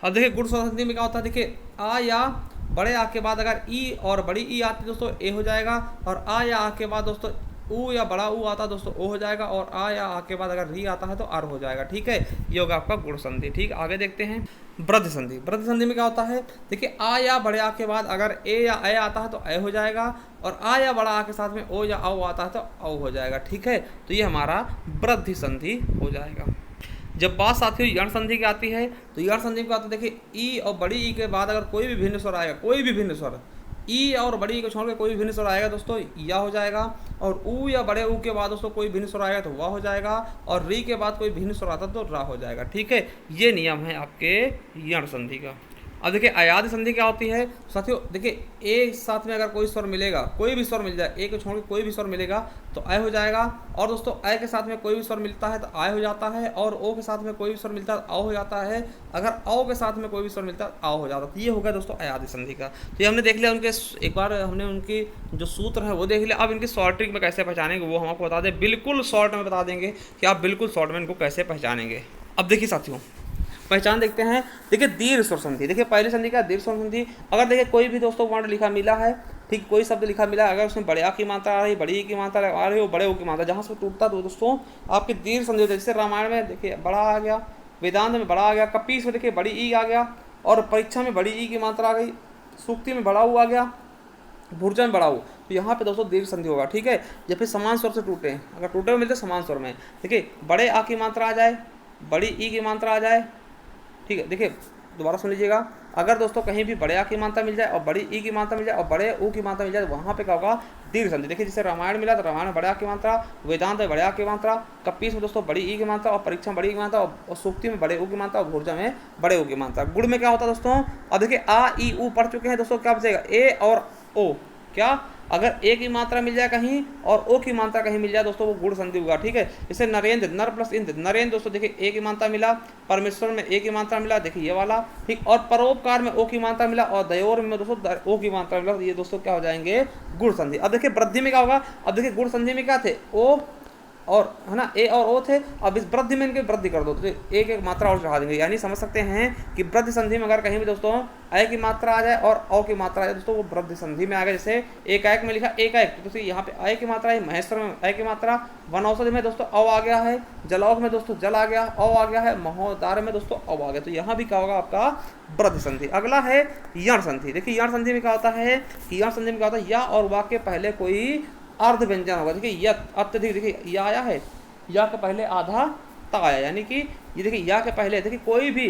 अब देखिए गुण स्वर संधि में क्या होता है, देखिए आ या बड़े आ के बाद अगर ई और बड़ी ई आती है दोस्तों ए हो जाएगा, और आ या आ के बाद दोस्तों ऊ या बड़ा ऊ आता है दोस्तों ओ हो जाएगा, और आ या आ के बाद अगर री आता है तो आर हो जाएगा। ठीक है, ये होगा आपका गुण संधि। ठीक, आगे देखते हैं वृद्धि संधि। वृद्धि संधि में क्या होता है, देखिए आ या बड़े आ के बाद अगर ए या ए आता है तो ए हो जाएगा, और आ या बड़ा आ के साथ में ओ या औ आता है तो औ हो जाएगा। ठीक है, तो ये हमारा वृद्धि संधि हो जाएगा। जब बात साथियों यण संधि की आती है तो यण संधि में क्या होता है, देखिए ई और बड़ी ई के बाद अगर कोई भी भिन्न स्वर आएगा, कोई भी भिन्न स्वर, ई और बड़ी ई को छोड़ के कोई भी भिन्न स्वर आएगा दोस्तों या हो जाएगा, और ऊ या बड़े ऊ के बाद दोस्तों कोई भिन्न स्वर आएगा तो वाह हो जाएगा, और री के बाद कोई भिन्न स्वर आता तो रा हो जाएगा। ठीक है, ये नियम है आपके यण संधि का। अब देखिए अयादि संधि क्या होती है साथियों, देखिए ए साथ में अगर कोई स्वर मिलेगा, कोई भी स्वर मिल जाए, ए को छोड़ के कोई भी स्वर मिलेगा तो आय हो जाएगा, और दोस्तों आय के साथ में कोई भी स्वर मिलता है तो आय हो जाता है, और ओ के साथ में कोई भी स्वर मिलता है तो आओ हो जाता है, अगर आओ के साथ में कोई भी स्वर मिलता है तो आओ हो जाता है। तो ये हो गया दोस्तों अयादि संधि का। तो ये हमने देख लिया उनके, एक बार हमने उनकी जो सूत्र है वो देख लिया। अब इनकी शॉर्ट ट्रिक में कैसे पहचानेंगे वो हम आपको बता दें, बिल्कुल शॉर्ट में बता देंगे कि आप बिल्कुल शॉर्ट में इनको कैसे पहचानेंगे। अब देखिए साथियों पहचान देखते हैं। देखिए दीर्घ स्वर संधि, देखिए पहली संधि का दीर्घ स्वर संधि। अगर देखिए कोई भी दोस्तों वर्ण लिखा मिला है, ठीक, कोई शब्द लिखा मिला, अगर उसमें बड़े आ की मात्रा आ रही, बड़ी ई की मात्रा आ रही हो, बड़े ओ की मात्रा, जहाँ से टूटता तो दोस्तों आपकी दीर्घ संधि होती है। जैसे रामायण में देखिए बड़ा आ गया, वेदांत में बड़ा आ गया, कपीस में देखिए बड़ी ई आ गया, और परीक्षा में बड़ी ई की मात्रा आ गई, सूक्ति में बड़ा ऊ आ गया, भूर्जा में बड़ा ऊ, तो यहाँ पे दोस्तों दीर्घ संधि होगा। ठीक है, या फिर समान स्वर से टूटे, अगर टूटे हुए मिलते समान स्वर में, देखिए बड़े आ की मात्रा आ जाए, बड़ी ई की मात्रा आ जाए। ठीक है, देखिए दोबारा सुन लीजिएगा, अगर दोस्तों कहीं भी बड़े आ की मात्रा मिल जाए और बड़ी ई की मात्रा मिल जाए और बड़े ऊ की मात्रा मिल जाए, वहाँ पे क्या होगा, दीर्घ संधि। देखिए जैसे रामायण मिला तो रामायण में बड़े आ की मात्रा, वेदांत में बड़े आ की मात्रा, कपीस में दोस्तों बड़ी ई की मात्रा, और परीक्षा में बड़ी ई की मात्रा, और सूक्ति में बड़े ऊ की मात्रा, और भूर्जा में बड़े ऊ की मात्रा। गुण में क्या होता है दोस्तों, अब देखिए आ ई ऊ पढ़ चुके हैं दोस्तों, क्या बचेगा ए और ओ, क्या अगर ए की मात्रा मिल जाए कहीं और ओ की मात्रा कहीं मिल जाए दोस्तों वो गुण संधि होगा। ठीक है, जैसे नरेंद्र, नर प्लस इंद्र, नरेंद्र दोस्तों देखिए ए की मात्रा मिला, परमेश्वर में ए की मात्रा मिला, देखिए ये वाला, ठीक, और परोपकार में ओ की मात्रा मिला, और दयोर में दोस्तों ओ की मात्रा मिला, तो ये दोस्तों क्या हो जाएंगे, गुण संधि। अब देखिए वृद्धि में क्या होगा, अब देखिए गुण संधि में क्या थे, ओ और है ना, ए और ओ थे, अब इस वृद्धि में इनके वृद्धि कर दो तो एक एक मात्रा और चढ़ा देंगे, यानी समझ सकते हैं कि वृद्धि संधि में अगर कहीं भी दोस्तों ए की मात्रा आ जाए और औ की मात्रा आ जाए दोस्तों वो वृद्धि संधि में आ गया। जैसे एकाएक में लिखा एकाएक, तो यहाँ पे ए की मात्रा है, महेश्वर में ए की मात्रा, वनौषधि में दोस्तों औ आ गया है, जलौघ में दोस्तों जल आ गया, औ आ गया है, महोदार में दोस्तों औ आ गया, तो यहाँ भी क्या होगा आपका वृद्धि संधि। अगला है यण संधि। देखिए यण संधि में क्या होता है कि यण संधि में क्या होता है, या और वा के पहले कोई अर्ध व्यंजन होगा। देखिए यत अत्यधिक, देखिए या आया है, या के पहले आधा ता आया, यानी कि ये देखिए या के पहले देखिए कोई भी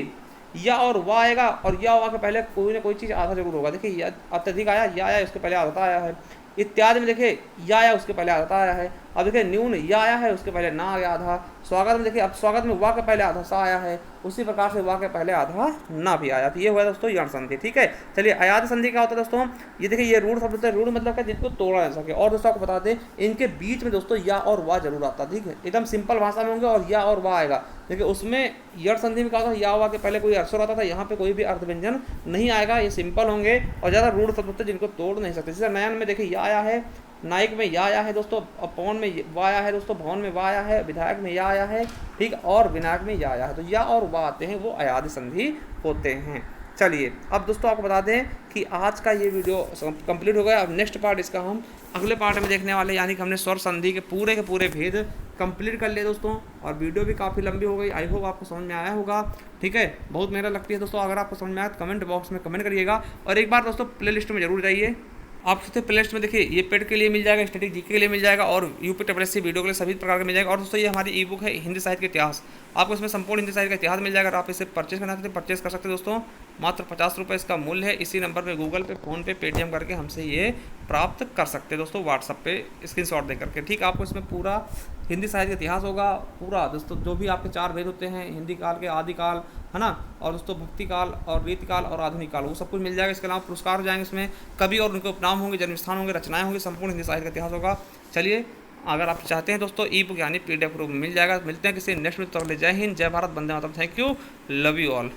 या और वाह आएगा, और या वाह के पहले कोई ना कोई चीज़ आधा जरूर होगा। देखिए या अत्यधिक आया, या आया उसके पहले आधा ता आया है, इत्यादि में देखिए या आया उसके पहले आधा ता आया है, अब देखिए न्यून या आया है, उसके पहले ना आया आधा। स्वागत में देखिए, अब स्वागत में वाह के पहले आधा सा आया है, उसी प्रकार से वाह के पहले आधा ना भी आया। तो ये हुआ दोस्तों यण संधि। ठीक है, चलिए अयाद संधि क्या होता है दोस्तों, ये देखिए ये रूढ़ शब्द होता है। रूढ़ मतलब क्या, जिनको तोड़ा जा सके। और दोस्तों आपको बता दें, इनके बीच में दोस्तों या और वाह जरूर आता है। ठीक है, एकदम सिंपल भाषा में होंगे और या और वाह आएगा। देखिए उसमें यण संधि में क्या होता है, या वाह के पहले कोई अक्षर आता था, यहाँ पे कोई भी अर्थ व्यंजन नहीं आएगा, ये सिंपल होंगे और ज़्यादा रूढ़ शब्द होते हैं जिनको तोड़ नहीं सकते। जैसे नयन में देखिए या आया है, नायक में या आया है दोस्तों, पवन में वाह आया है दोस्तों, भवन में वाह आया है, विधायक में या आया है, ठीक, और विनायक में या आया है। तो या और वाह आते हैं वो अयाद संधि होते हैं। चलिए अब दोस्तों आपको बता दें कि आज का ये वीडियो कंप्लीट हो गया। अब नेक्स्ट पार्ट इसका हम अगले पार्ट में देखने वाले, यानी कि हमने स्वर संधि के पूरे भेद कंप्लीट कर लिए दोस्तों। और वीडियो भी काफ़ी लंबी हो गई, आई होप आपको समझ में आया होगा। ठीक है, बहुत मेहनत लगती है दोस्तों। अगर आपको समझ में आया तो कमेंट बॉक्स में कमेंट करिएगा। और एक बार दोस्तों प्लेलिस्ट में जरूर जाइए। आप सकते प्ले लिस्ट में देखिए, ये पेड के लिए मिल जाएगा, स्टैटिक जीके के लिए मिल जाएगा, और यूपीएससी वीडियो के लिए सभी प्रकार का मिल जाएगा। और दोस्तों ये हमारी ई बुक है हिंदी साहित्य के इतिहास, आपको इसमें संपूर्ण हिंदी साहित्य का इतिहास मिल जाएगा। आप इसे परचेज करना चाहते हैं परचेज कर सकते हैं दोस्तों। मात्र 50 रुपये इसका मूल्य है। इसी नंबर पर गूगल पे, फोन पे, पेटीएम करके हमसे ये प्राप्त कर सकते हैं दोस्तों, व्हाट्सअप पे स्क्रीनशॉट दे करके। ठीक, आपको इसमें पूरा हिंदी साहित्य का इतिहास होगा पूरा दोस्तों, जो भी आपके 4 वेद होते हैं हिंदी काल के, आदिकाल है ना, और दोस्तों भक्ति काल और रीति काल और आधुनिक काल, वो सब कुछ मिल जाएगा। इसके अलावा पुरस्कार हो जाएंगे इसमें, कवि और उनके उपनाम होंगे, जन्म स्थान होंगे, रचनाएं होंगी, संपूर्ण हिंदी साहित्य का इतिहास होगा। चलिए अगर आप चाहते हैं दोस्तों ई बुक यानी PDF रूप में मिल जाएगा। मिलते हैं किसी नेक्स्ट में, तो जय हिंद, जय भारत, वंदे मातरम। Thank you, love you all.